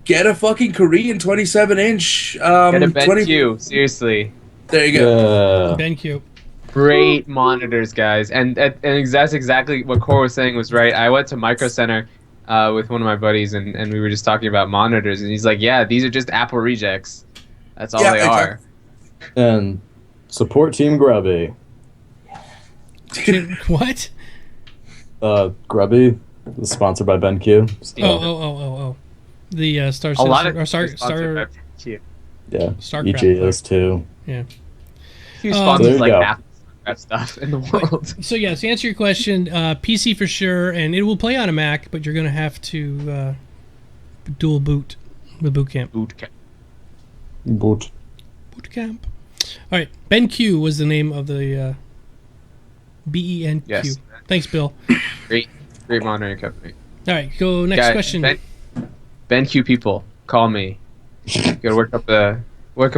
get a fucking Korean 27-inch. Get a BenQ, seriously. There you go. BenQ. Great monitors, guys. And that's exactly what Core was saying was right. I went to Micro Center with one of my buddies, and we were just talking about monitors, and he's like, yeah, these are just Apple rejects. That's all they are. And support Team Grubby. What? Grubby is sponsored by BenQ. Oh. The Star a lot of Star yeah, StarCraft EG is too. Yeah. Huge sponsors like half that stuff in the world. So yeah, to answer your question, PC for sure, and it will play on a Mac, but you're gonna have to dual boot with Boot Camp. Boot. Boot Camp. All right, BenQ was the name of the BENQ. Yes. Thanks, Bill. Great monitoring company. All right, go next question. BenQ people, call me. Gotta work up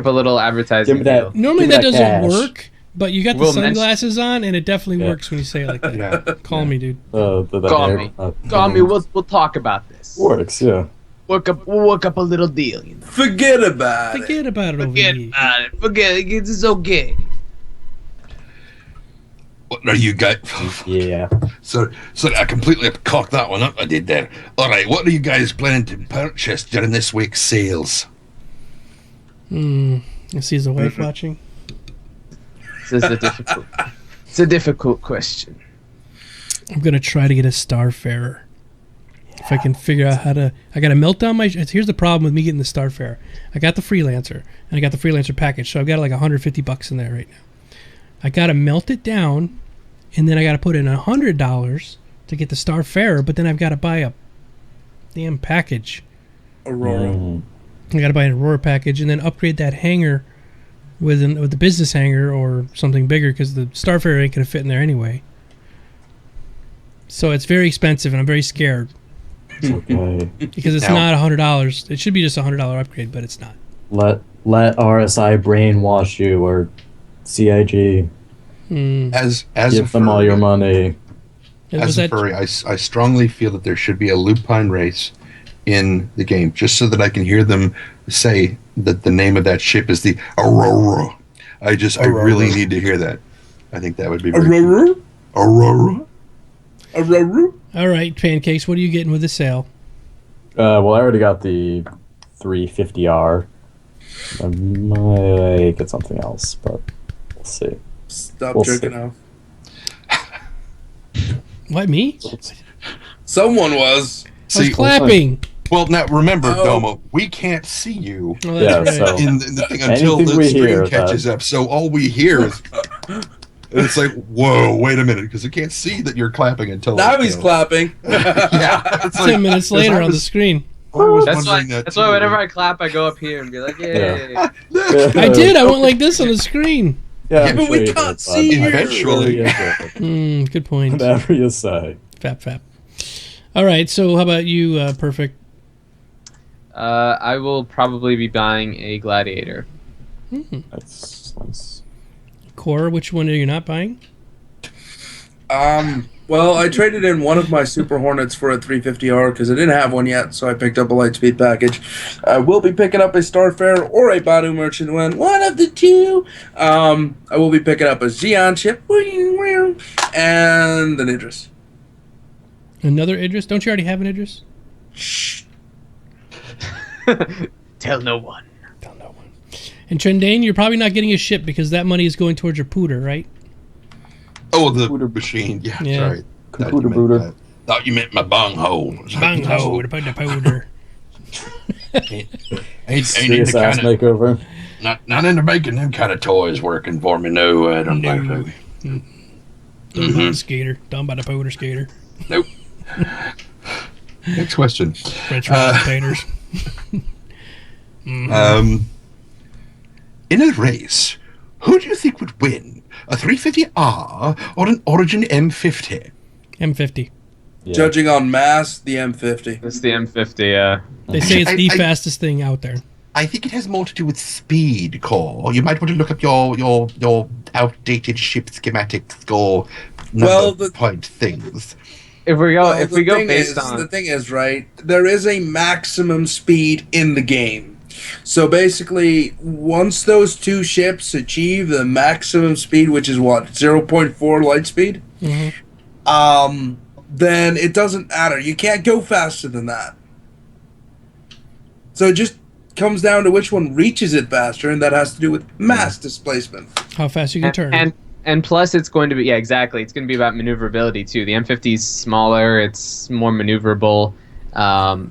a little advertising deal. Normally that doesn't work, but you got the sunglasses on, and it definitely works when you say it like that. Yeah. Call me, dude. Call me. Call me. We'll talk about this. Works, yeah. We'll work up a little deal. You know? Forget about it. Forget about it. Forget it. It's okay. What are you guys? Yeah. So I completely cocked that one up. I did there. All right. What are you guys planning to purchase during this week's sales? I see his wife watching. This is it's a difficult question. I'm gonna try to get a Starfarer. If I can figure out how to, I gotta melt down my. Here's the problem with me getting the Starfarer. I got the Freelancer, and I got the Freelancer package, so I've got like $150 in there right now. I gotta melt it down, and then I gotta put in $100 to get the Starfarer, but then I've gotta buy a damn package. Aurora. I gotta buy an Aurora package, and then upgrade that hanger with the business hanger or something bigger, because the Starfarer ain't gonna fit in there anyway. So it's very expensive, and I'm very scared. Okay. Because it's not $100. It should be just a $100 upgrade, but it's not. Let RSI brainwash you, or CIG. As give them all your money. As a furry, I strongly feel that there should be a lupine race in the game, just so that I can hear them say that the name of that ship is the Aurora. I really need to hear that. I think that would be very Aurora? Aurora? Aurora? All right, Pancakes, what are you getting with the sale? Well, I already got the 350R. I might get something else, but we'll see. Stop jerking off. What, me? Someone was. I was clapping. Well, now remember, Domo, we can't see you in the thing until the stream catches up. So all we hear is, it's like, whoa, wait a minute, because I can't see that you're clapping until now he's clapping. Yeah, it's 10 minutes later on the screen. That's why whenever I clap, I go up here and be like, yeah. I did. I went like this on the screen. Yeah, but we can't see you. Eventually. Good point. Whatever you say. Fap. All right, so how about you, Perfekt? I will probably be buying a Gladiator. That's nice. Core, which one are you not buying? Well, I traded in one of my Super Hornets for a 350R because I didn't have one yet, so I picked up a Lightspeed package. I will be picking up a Starfarer or a Badu Merchant one of the two. I will be picking up a Xeon chip and an Idris. Another Idris? Don't you already have an Idris? Shh. Tell no one. And Trendane, you're probably not getting a ship because that money is going towards your pooter, right? Oh, the machine. Yeah, sorry. Computer booter. Thought you meant my bunghole. Bunghole to put the powder. Serious ass makeover. Not into making them kind of toys working for me. No, I don't do so. Skater. Done by the powder skater. Nope. Next question. French fries, taters. in a race, who do you think would win? A 350R or an Origin M50? M50. Yeah. Judging on mass, the M50. It's the M50, yeah. They say it's the fastest thing out there. I think it has more to do with speed, Core. You might want to look up your outdated ship schematics or point things. If we go The thing is, right, there is a maximum speed in the game. So basically, once those two ships achieve the maximum speed, which is what, 0.4 light speed? Mm-hmm. Then it doesn't matter. You can't go faster than that. So it just comes down to which one reaches it faster, and that has to do with mass displacement. How fast you can turn. And plus, it's going to be, exactly. It's going to be about maneuverability, too. The M50 is smaller. It's more maneuverable.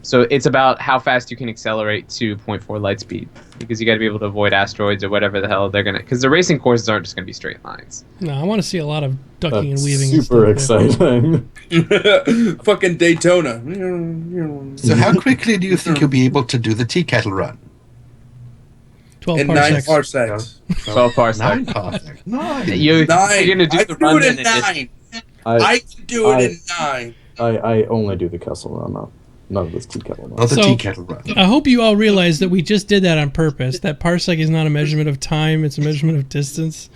So it's about how fast you can accelerate to 0.4 light speed, because you got to be able to avoid asteroids or whatever the hell they're going to... Because the racing courses aren't just going to be straight lines. No, I want to see a lot of ducking and weaving. Super exciting. Fucking Daytona. So how quickly do you think you'll be able to do the tea kettle run? 12 in parsecs. 9 parsecs. 12 parsecs. 9 parsecs. Nice. You're going to do I the can run do it in then 9. I can do it in 9. I only do the Kessel Run, none of this tea kettle run. Not the So- tea kettle run. I hope you all realize that we just did that on purpose. That parsec is not a measurement of time; it's a measurement of distance.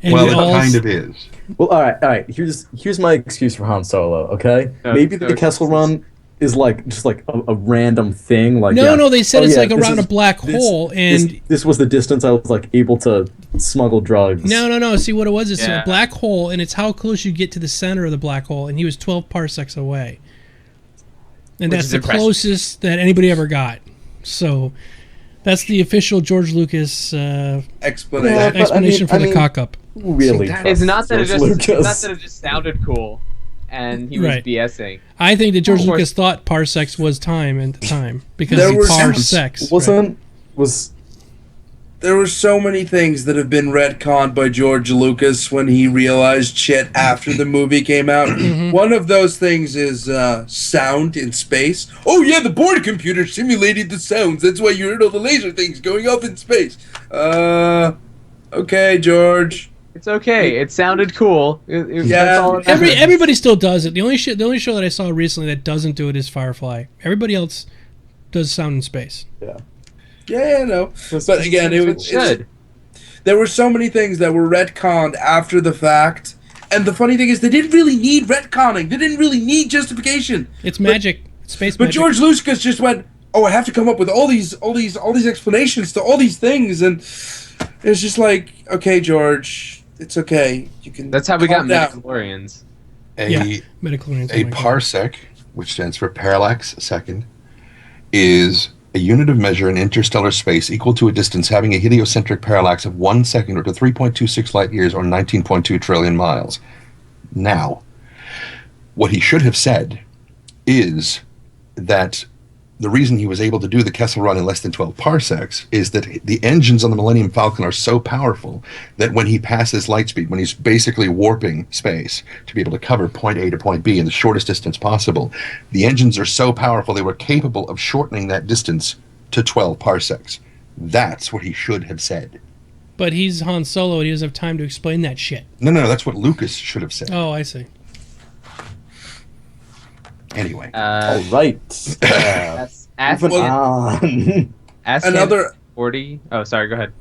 And Well, we it all kind of is. Well, all right. Here's my excuse for Han Solo. Okay, No, maybe no the Kessel Run is just like a random thing. Like No, they said it's like this around is- a black hole, and this was the distance I was like able to smuggle drugs. no. See what it was? It's Yeah. a black hole, and it's how close you get to the center of the black hole. And he was 12 parsecs away, and Which that's is the impressive. closest that anybody ever got. So that's the official George Lucas Explanation. Yeah, but explanation for I the mean- cock up. Really. See, that- It's not that George it just sounded cool, and he was Right. BSing. I think that George Of course. Lucas thought parsecs was time at the time because There he were parsecs. right? was There were so many things that have been retconned by George Lucas when he realized shit after the movie came out. One of those things is sound in space. Oh yeah, the board computer simulated the sounds. That's why you heard all the laser things going off in space. Okay, George. It's okay. It sounded cool. Yeah. That's all that matters. Everybody still does it. The only show that I saw recently that doesn't do it is Firefly. Everybody else does sound in space. Yeah, no. But again, it Good. there were so many things that were retconned after the fact. And the funny thing is, they didn't really need retconning. They didn't really need justification. It's magic. It's space But magic. George Lucas just went, "Oh, I have to come up with all these explanations to all these things," and it's just like, "Okay, George, it's okay. You can." That's how we got calm down." midichlorians. Midichlorians. A parsec, which stands for parallax second, is a unit of measure in interstellar space equal to a distance having a heliocentric parallax of 1 second or to 3.26 light years or 19.2 trillion miles. Now, what he should have said is that the reason he was able to do the Kessel Run in less than 12 parsecs is that the engines on the Millennium Falcon are so powerful that when he passes light speed, when he's basically warping space to be able to cover point A to point B in the shortest distance possible, the engines are so powerful they were capable of shortening that distance to 12 parsecs. That's what he should have said. But he's Han Solo and he doesn't have time to explain that shit. No, that's what Lucas should have said. Oh, I see. Anyway. all right. Ask Moving on. Another 40. Oh, sorry. Go ahead.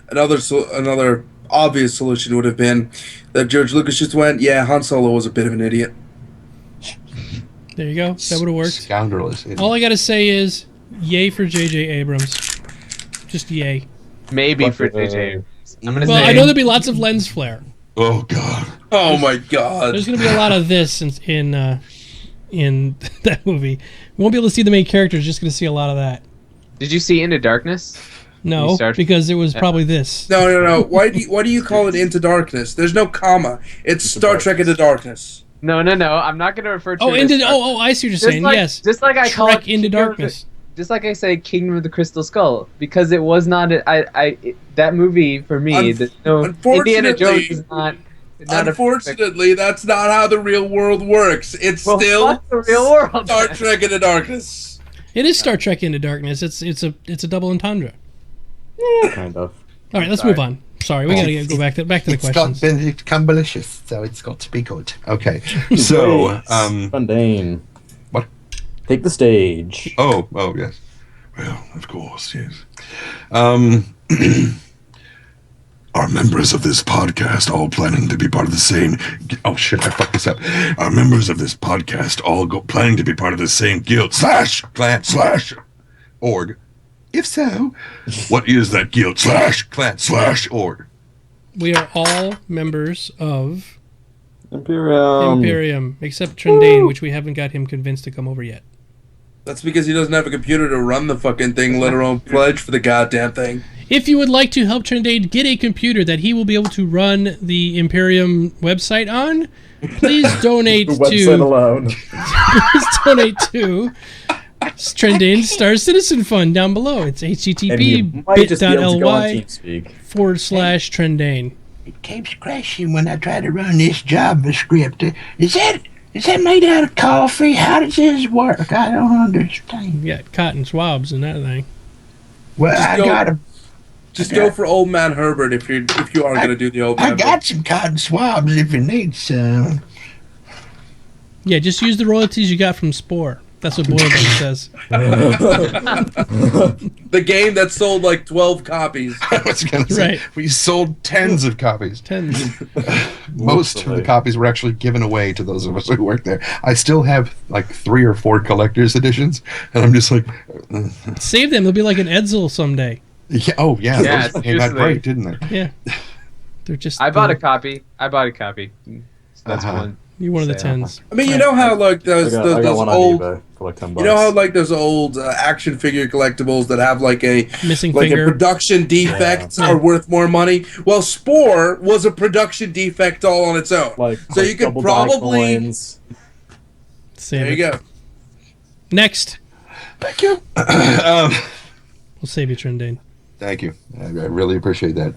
another obvious solution would have been that George Lucas just went, "Yeah, Han Solo was a bit of an idiot." There you go. That would have worked. Scoundrelous. All I gotta say is, yay for J.J. Abrams. Just yay. Maybe But, for JJ. I'm gonna Well, say. I know there'll be lots of lens flare. Oh, God. Oh my God! There's gonna be a lot of this in that movie. We won't be able to see the main characters. Just gonna see a lot of that. Did you see Into Darkness? No, because it was probably this. No. Why do you call it Into Darkness? There's no comma. It's Star Trek Into Darkness. No. I'm not gonna refer to. Oh, it as into I see what you're Just saying. like- Yes, Just like I call it Trek into Kingdom of Darkness. Just like I say Kingdom of the Crystal Skull, because it was not. That movie for me. Indiana Jones is not. Unfortunately, that's not how the real world works. It's Well, still fuck the real world. Star Trek Into Darkness. It is Star Trek Into Darkness. It's a double entendre. Kind of. All right, let's move on. Sorry, we gotta go back to the questions. It's got Benedict Cumberlicious, so it's got to be good. Okay. So, Mundane. What? Take the stage. Oh, yes. Well, of course, yes. Are members of this podcast all planning to be part of the same... Oh, shit, I fucked this up. Are members of this podcast all planning to be part of the same guild / clan / org? If so, what is that guild / clan / org? We are all members of Imperium. except Trendane, which we haven't got him convinced to come over yet. That's because he doesn't have a computer to run the fucking thing, let alone pledge for the goddamn thing. If you would like to help Trendane get a computer that he will be able to run the Imperium website on, please donate The website alone. Please donate to Trendane's Star Citizen Fund down below. It's http://bit.ly/Trendane. It keeps crashing when I try to run this JavaScript. Is that made out of coffee? How does this work? I don't understand. You got cotton swabs and that thing. Well, Just go for Old Man Herbert if you are going to do the Old Man I got some cotton swabs if you need some. Yeah, just use the royalties you got from Spore. That's what Boilbane says. The game that sold like 12 copies. I was going to say, Right. we sold tens of copies. Tens. Most of the copies were actually given away to those of us who worked there. I still have like 3 or 4 collector's editions, and I'm just like... Save them. They'll be like an Edsel someday. Yeah, Yeah, those came out great, didn't they? Yeah. They're just... I bought a copy. So that's one. You're one of the So- tens. I mean, you know how like I got one on old, eBay for like $10. you know how like those old action figure collectibles that have like a Missing like finger. a production defect are worth more money. Well, Spore was a production defect all on its own. So you could double die probably coins. Save there it. you go. Next. Thank you. We'll save you, Trendane. Thank you. I really appreciate that.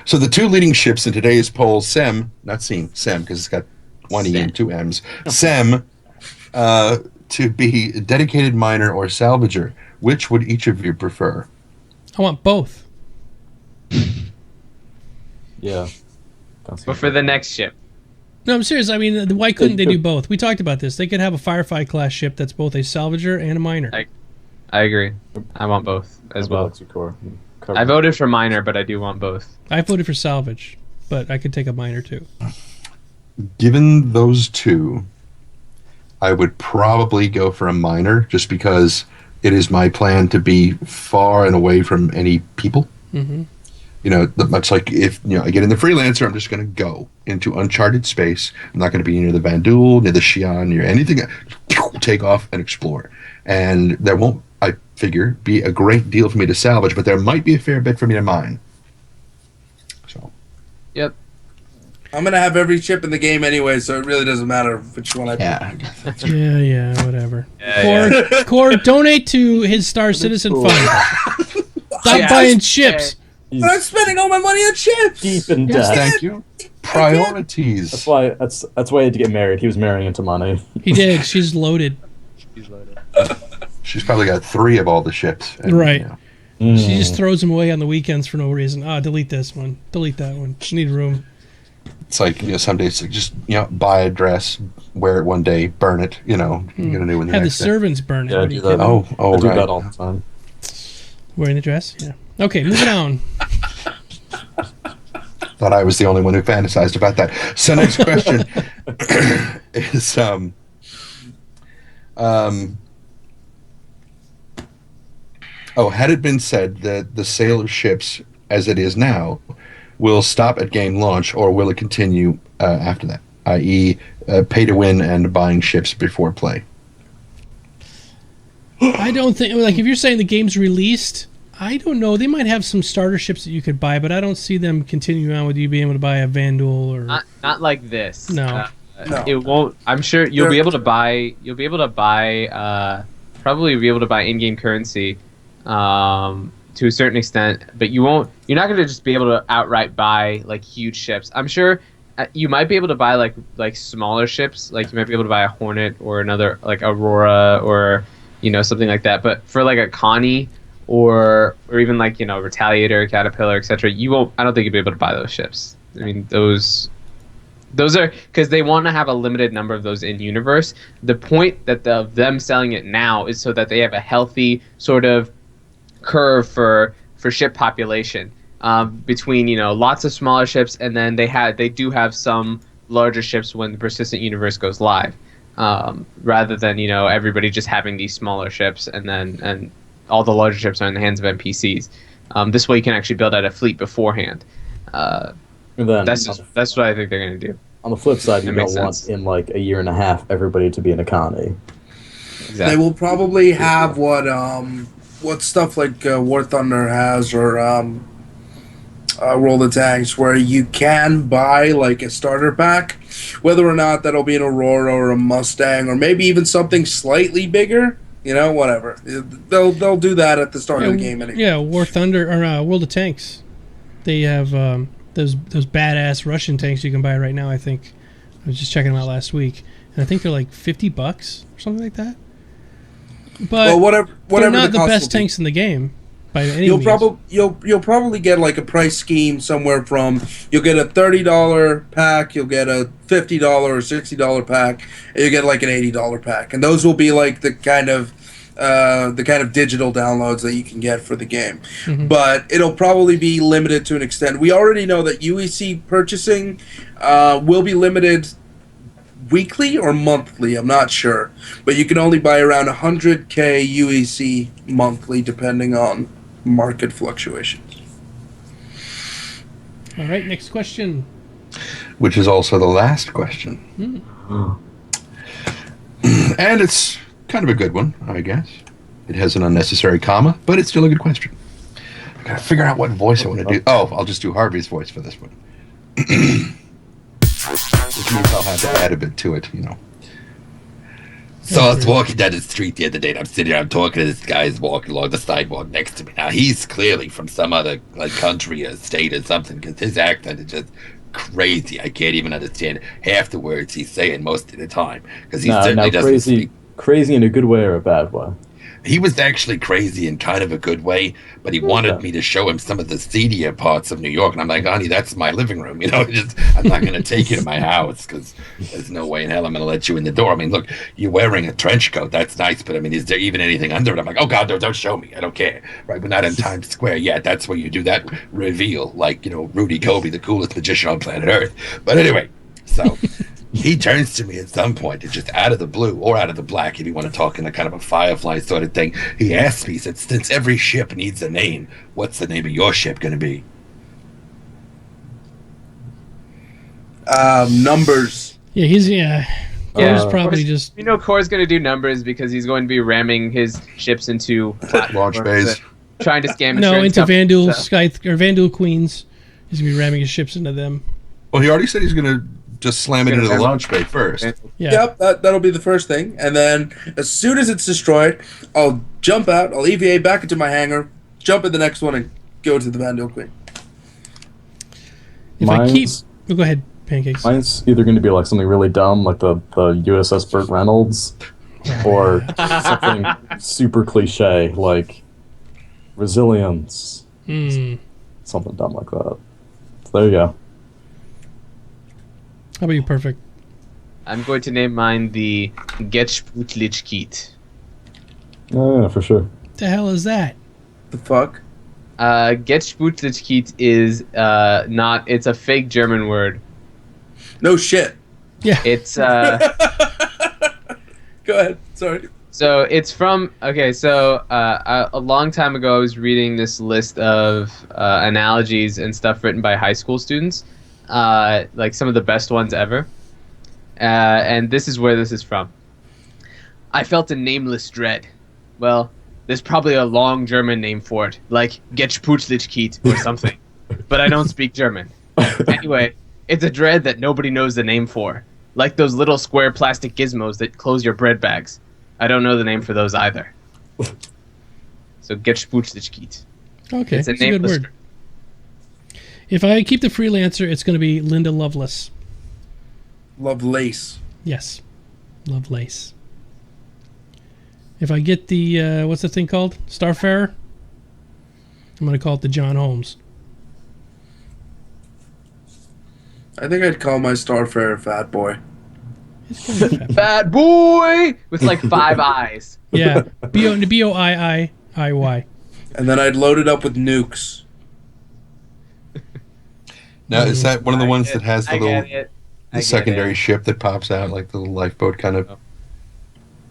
So the 2 leading ships in today's poll, Sem, because it's got 1 E and 2 M's, Sem, to be a dedicated miner or salvager. Which would each of you prefer? I want both. Yeah. But for the next ship. No, I'm serious. I mean, why couldn't they do both? We talked about this. They could have a Firefly class ship that's both a salvager and a miner. I agree. I want both as well. I voted for miner, but I do want both. I voted for salvage, but I could take a miner too. Given those 2, I would probably go for a miner just because it is my plan to be far and away from any people. Mm-hmm. You know, much like if I get in the freelancer, I'm just going to go into uncharted space. I'm not going to be near the Vandul, near the Xi'an, near anything. Take off and explore. And there won't, I figure, be a great deal for me to salvage, but there might be a fair bit for me to mine. So. Yep. I'm gonna have every chip in the game anyway, so it really doesn't matter which one I pick. Yeah, whatever. Core, donate to his Star Citizen Fund. Stop buying chips. But I'm spending all my money on chips. Deep in debt. Thank you. Priorities. That's why he had to get married. He was marrying into money. He did. She's loaded. She's probably got 3 of all the ships. And, Right. She just throws them away on the weekends for no reason. Delete this one. Delete that one. She need room. It's like, some days it's like just, buy a dress, wear it one day, burn it, get a new one the Have the next day. servants burn it. Yeah, I What are do you that. kidding? Oh, I do right. that all the time. Wearing the dress? Yeah. Okay, moving on. Thought I was the only one who fantasized about that. So next question is had it been said that the sale of ships as it is now will stop at game launch, or will it continue after that, i.e. Pay to win and buying ships before play? I don't think, if you're saying the game's released, I don't know. They might have some starter ships that you could buy, but I don't see them continuing on with you being able to buy a Vandal or... Not like this. No. No. It won't. I'm sure you'll be able to buy. Probably be able to buy in-game currency, to a certain extent, but you won't. You're not going to just be able to outright buy like huge ships. I'm sure you might be able to buy like smaller ships. Like you might be able to buy a Hornet or another like Aurora or something like that. But for like a Connie or even like Retaliator, Caterpillar, etc. You won't. I don't think you'll be able to buy those ships. I mean, those are because they want to have a limited number of those in universe. The point that of them selling it now is so that they have a healthy sort of curve for ship population between lots of smaller ships, and then they do have some larger ships when the persistent universe goes live, rather than everybody just having these smaller ships and all the larger ships are in the hands of NPCs. This way you can actually build out a fleet beforehand. And then that's what I think they're going to do. On the flip side, you don't want in like a year and a half everybody to be an economy. Exactly. They will probably have what stuff like War Thunder has, or Roll the Tanks, where you can buy like a starter pack, whether or not that'll be an Aurora or a Mustang, or maybe even something slightly bigger. Whatever. They'll do that at the start of the game anyway. Yeah, War Thunder or World of Tanks. They have those badass Russian tanks you can buy right now. I think I was just checking them out last week, and I think they're like $50 or something like that. But whatever they're not the best tanks in the game by any means. You'll probably get like a price scheme somewhere from you'll get a $30 pack, you'll get a $50 or $60 pack, and you get like an $80 pack, and those will be like the kind of digital downloads that you can get for the game. Mm-hmm. But it'll probably be limited to an extent. We already know that UEC purchasing will be limited weekly or monthly, I'm not sure. But you can only buy around 100k UEC monthly, depending on market fluctuations. All right, next question. Which is also the last question. And it's kind of a good one, I guess. It has an unnecessary comma, but it's still a good question. I gotta figure out what voice I want to do. Oh, I'll just do Harvey's voice for this one. Which means I'll have to add a bit to it, So I was walking down the street the other day, and I'm sitting here, I'm talking to this guy who's walking along the sidewalk next to me. Now, he's clearly from some other country or state or something, because his accent is just crazy. I can't even understand half the words he's saying most of the time, because he certainly doesn't speak. Crazy in a good way or a bad way? He was actually crazy in kind of a good way, but he wanted me to show him some of the seedier parts of New York. And I'm like, honey, that's my living room. I'm not going to take you to my house because there's no way in hell I'm going to let you in the door. I mean, look, you're wearing a trench coat. That's nice. But I mean, is there even anything under it? I'm like, oh, God, no, don't show me. I don't care. Right. We're not in Times Square yet. That's where you do that reveal, like, Rudy Kobe, the coolest magician on planet Earth. But anyway, so he turns to me at some point, and just out of the blue or out of the black, if you want to talk in a kind of a Firefly sort of thing, he asks me, he said, since every ship needs a name, what's the name of your ship going to be? Numbers. Yeah, he's probably just... Core's going to do numbers because he's going to be ramming his ships into launch bays. Trying to scam into Vandal Vandal Queens. He's going to be ramming his ships into them. Well, he already said he's going to just slam it into the launch bay first. Yeah. Yep, that'll be the first thing. And then as soon as it's destroyed, I'll jump out, I'll EVA back into my hangar, jump in the next one, and go to the Vandal Queen. Go ahead, Pancakes. Mine's either going to be like something really dumb, like the USS Burt Reynolds, or something super cliche, like resilience. Something dumb like that. So there you go. How about you, Perfekt? I'm going to name mine the Getsputlichkit. Yeah, for sure. The hell is that? The fuck? Getsputlichkit is not. It's a fake German word. No shit. Yeah. It's Go ahead. Sorry. So it's from. Okay, so a long time ago, I was reading this list of analogies and stuff written by high school students. Like some of the best ones ever. And this is where this is from. I felt a nameless dread. Well, there's probably a long German name for it, like Getsputlichkit or something. But I don't speak German. Anyway, it's a dread that nobody knows the name for. Like those little square plastic gizmos that close your bread bags. I don't know the name for those either. So Getsputlichkit. Okay, it's a good word. If I keep the freelancer, it's going to be Linda Lovelace. Lovelace. Yes. Lovelace. If I get the, what's the thing called? Starfarer? I'm going to call it the John Holmes. I think I'd call my Starfarer Fat Boy. It's kind of fat. Bad boy with like 5 eyes. Yeah, B-O-I-I-I-Y. And then I'd load it up with nukes. Now, is that one of the ones that has the little I secondary ship that pops out, like the little lifeboat kind of?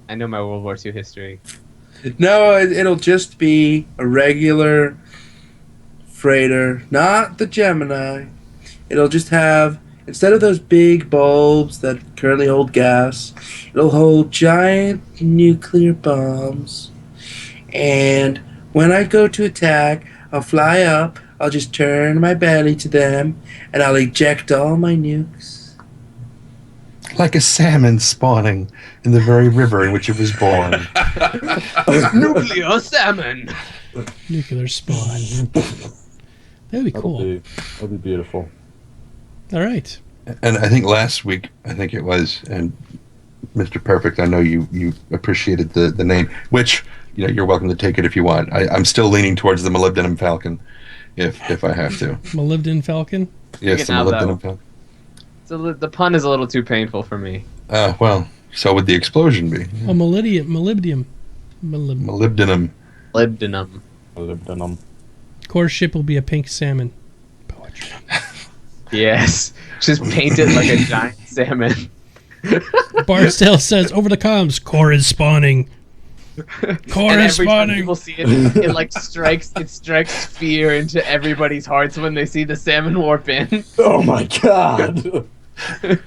I know my World War II history. No, it'll just be a regular freighter, not the Gemini. It'll just have, instead of those big bulbs that currently hold gas, it'll hold giant nuclear bombs. And when I go to attack, I'll fly up, I'll just turn my belly to them, and I'll eject all my nukes. Like a salmon spawning in the very river in which it was born. Nuclear salmon. Nuclear spawn. That'd be cool. That'd be beautiful. All right. And I think last week, it was, and Mr. Perfekt, I know you appreciated the name, which, you're welcome to take it if you want. I'm still leaning towards the molybdenum falcon, if I have to. Molybdenum falcon? Yes, the molybdenum falcon. So the pun is a little too painful for me. Well, so would the explosion be. Oh, molybdenum. Molybdenum. Core ship will be a pink salmon. Poetry. Yes. Just paint it like a giant salmon. Barstow says over the comms, core is spawning. Core And is every time spawning. people see it, it like strikes fear into everybody's hearts when they see the salmon warp in. Oh my god! No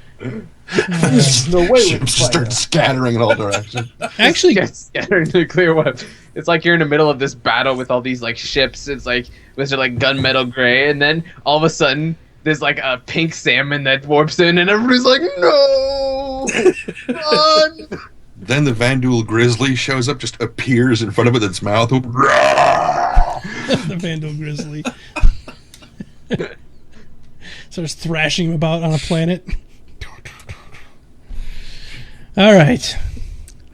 way we Ships start scattering in all directions. Actually, Just scattering nuclear weapons. It's like you're in the middle of this battle with all these like ships. It's like which are like gunmetal gray, and then all of a sudden there's like a pink salmon that warps in, and everybody's like, "No, run!" Then the Vandul Grizzly shows up, just appears in front of it, its mouth. the Vandal Grizzly starts thrashing about on a planet. All right.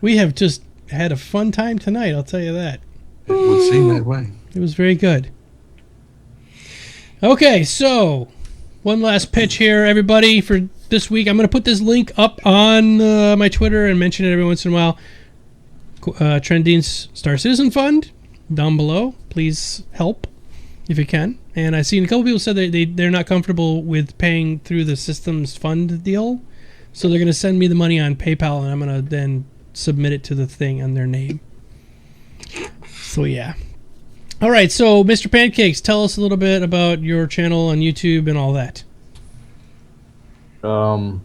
We have just had a fun time tonight, I'll tell you that. It would seem that way. It was very good. Okay, so one last pitch here, everybody, for this week. I'm going to put this link up on my Twitter and mention it every once in a while. Trendine's Star Citizen Fund down below. Please help if you can. And I've seen a couple people said they're not comfortable with paying through the systems fund deal. So they're going to send me the money on PayPal, and I'm going to then submit it to the thing on their name. So, yeah. All right, so Mr. Pancakes, tell us a little bit about your channel on YouTube and all that. Well,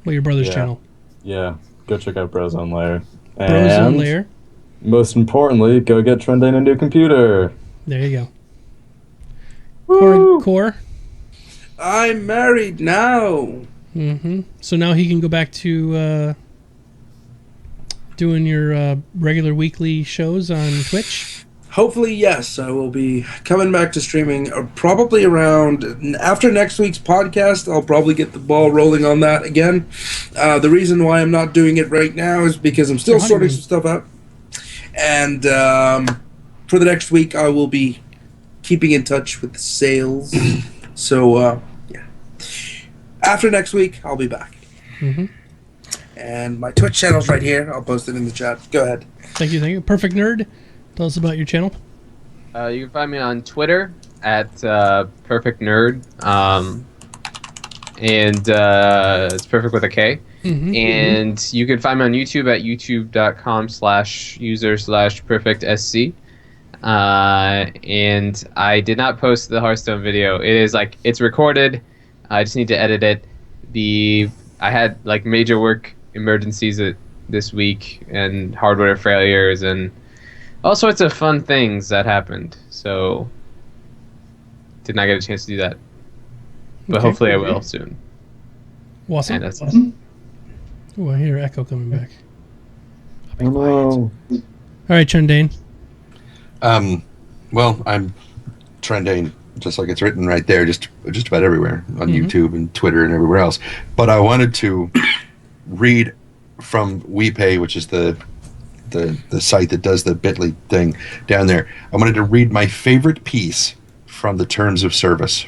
your brother's channel. Yeah, go check out Bros on Lair. Bros on Lair. Most importantly, go get Trendane a new computer. There you go. Core. I'm married now. Mm-hmm. So now he can go back to doing your regular weekly shows on Twitch. Hopefully, yes. I will be coming back to streaming probably around after next week's podcast. I'll probably get the ball rolling on that again. The reason why I'm not doing it right now is because I'm still sorting some stuff out. And for the next week, I will be keeping in touch with the sales. So, yeah. After next week, I'll be back. Mm-hmm. And my Twitch channel's right here. I'll post it in the chat. Go ahead. Thank you. Perfekt Nerd. Tell us about your channel. You can find me on Twitter at Perfekt Nerd, and it's perfect with a K. Mm-hmm. And you can find me on YouTube at youtube.com/user/perfektsc. And I did not post the Hearthstone video. It's recorded. I just need to edit it. I had like major work emergencies this week and hardware failures and all sorts of fun things that happened. So did not get a chance to do that. But hopefully I will soon. Awesome. And that's awesome. Oh, I hear echo coming back. Hello. All right, Trendane. Well, I'm Trendane, just like it's written right there, just about everywhere on YouTube and Twitter and everywhere else. But I wanted to read from WePay, which is the the site that does the Bitly thing down there. I wanted to read my favorite piece from the terms of service.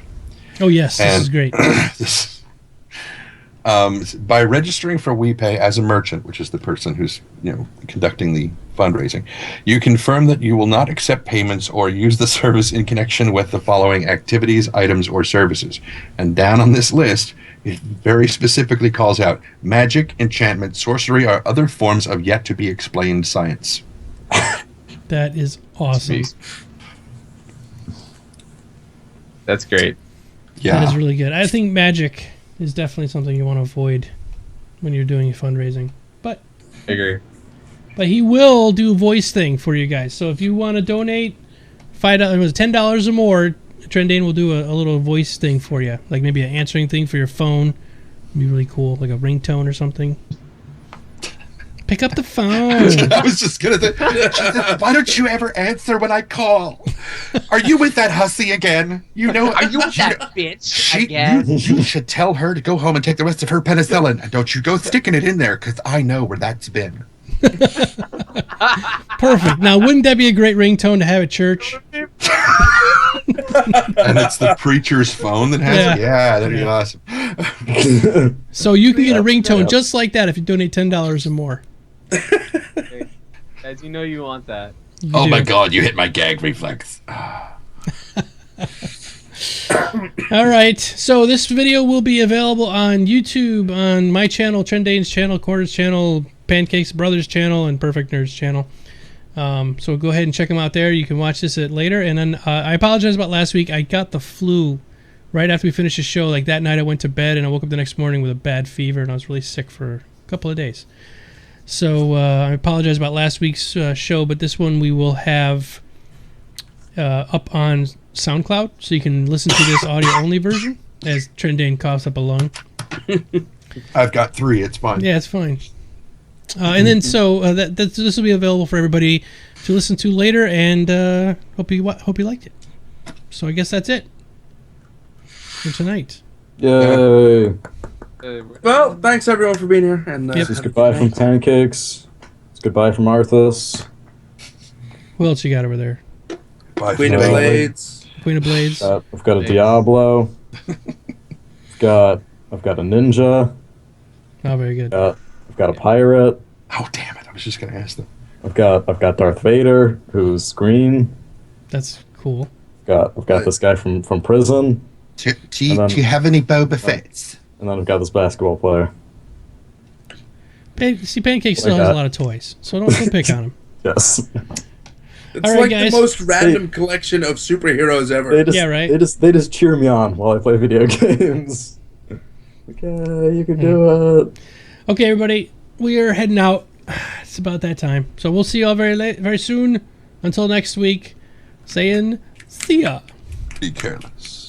Oh yes, this is great. By registering for WePay as a merchant, which is the person who's conducting the fundraising, you confirm that you will not accept payments or use the service in connection with the following activities, items, or services. And down on this list, it very specifically calls out magic, enchantment, sorcery, or other forms of yet to be explained science. That is awesome. That's great. Yeah, that is really good. I think magic is definitely something you want to avoid when you're doing fundraising. But I agree. But he will do a voice thing for you guys. So if you want to donate $10 or more, Trendane will do a little voice thing for you, like maybe an answering thing for your phone. It'd be really cool, like a ringtone or something. Pick up the phone. I was just gonna say, why don't you ever answer when I call? Are you with that hussy again? Are you with that bitch again? You should tell her to go home and take the rest of her penicillin. And don't you go sticking it in there, because I know where that's been. Perfect. Now, wouldn't that be a great ringtone to have at church? And it's the preacher's phone that has it? Yeah, that'd be awesome. So you can get a ringtone just like that if you donate $10 or more. Guys, you know you want that. Oh my god, you hit my gag reflex. All right, so this video will be available on YouTube, on my channel, Trendane's channel, Quarter's channel, Pancakes Brothers channel, and Perfekt Nerd's channel. So go ahead and check them out there. You can watch this later. And then I apologize about last week. I got the flu right after we finished the show. Like that night I went to bed and I woke up the next morning with a bad fever and I was really sick for a couple of days. So I apologize about last week's show, but this one we will have up on SoundCloud, so you can listen to this audio-only version as Trendane coughs up a lung. I've got 3. It's fine. Yeah, it's fine. And then this will be available for everybody to listen to later, and hope you liked it. So I guess that's it for tonight. Yay! Well, thanks everyone for being here. And This is goodbye from Pancakes. It's goodbye from Arthas. Who else you got over there? Queen of Blades. Queen of Blades. I've got a Diablo. I've got a ninja. Oh, very good. I've got a pirate. Oh, damn it. I was just going to ask them. I've got Darth Vader, who's green. That's cool. I've got this guy from prison. Do you have any Boba Fett's? And then I've got this basketball player. Pancake still has a lot of toys, so don't pick on him. Yes. It's All right, like guys. the most random collection of superheroes ever. Yeah, right? They just cheer me on while I play video games. Okay, you can do it. Okay, everybody, we are heading out. It's about that time. So we'll see you all very soon. Until next week, saying see ya. Be careless.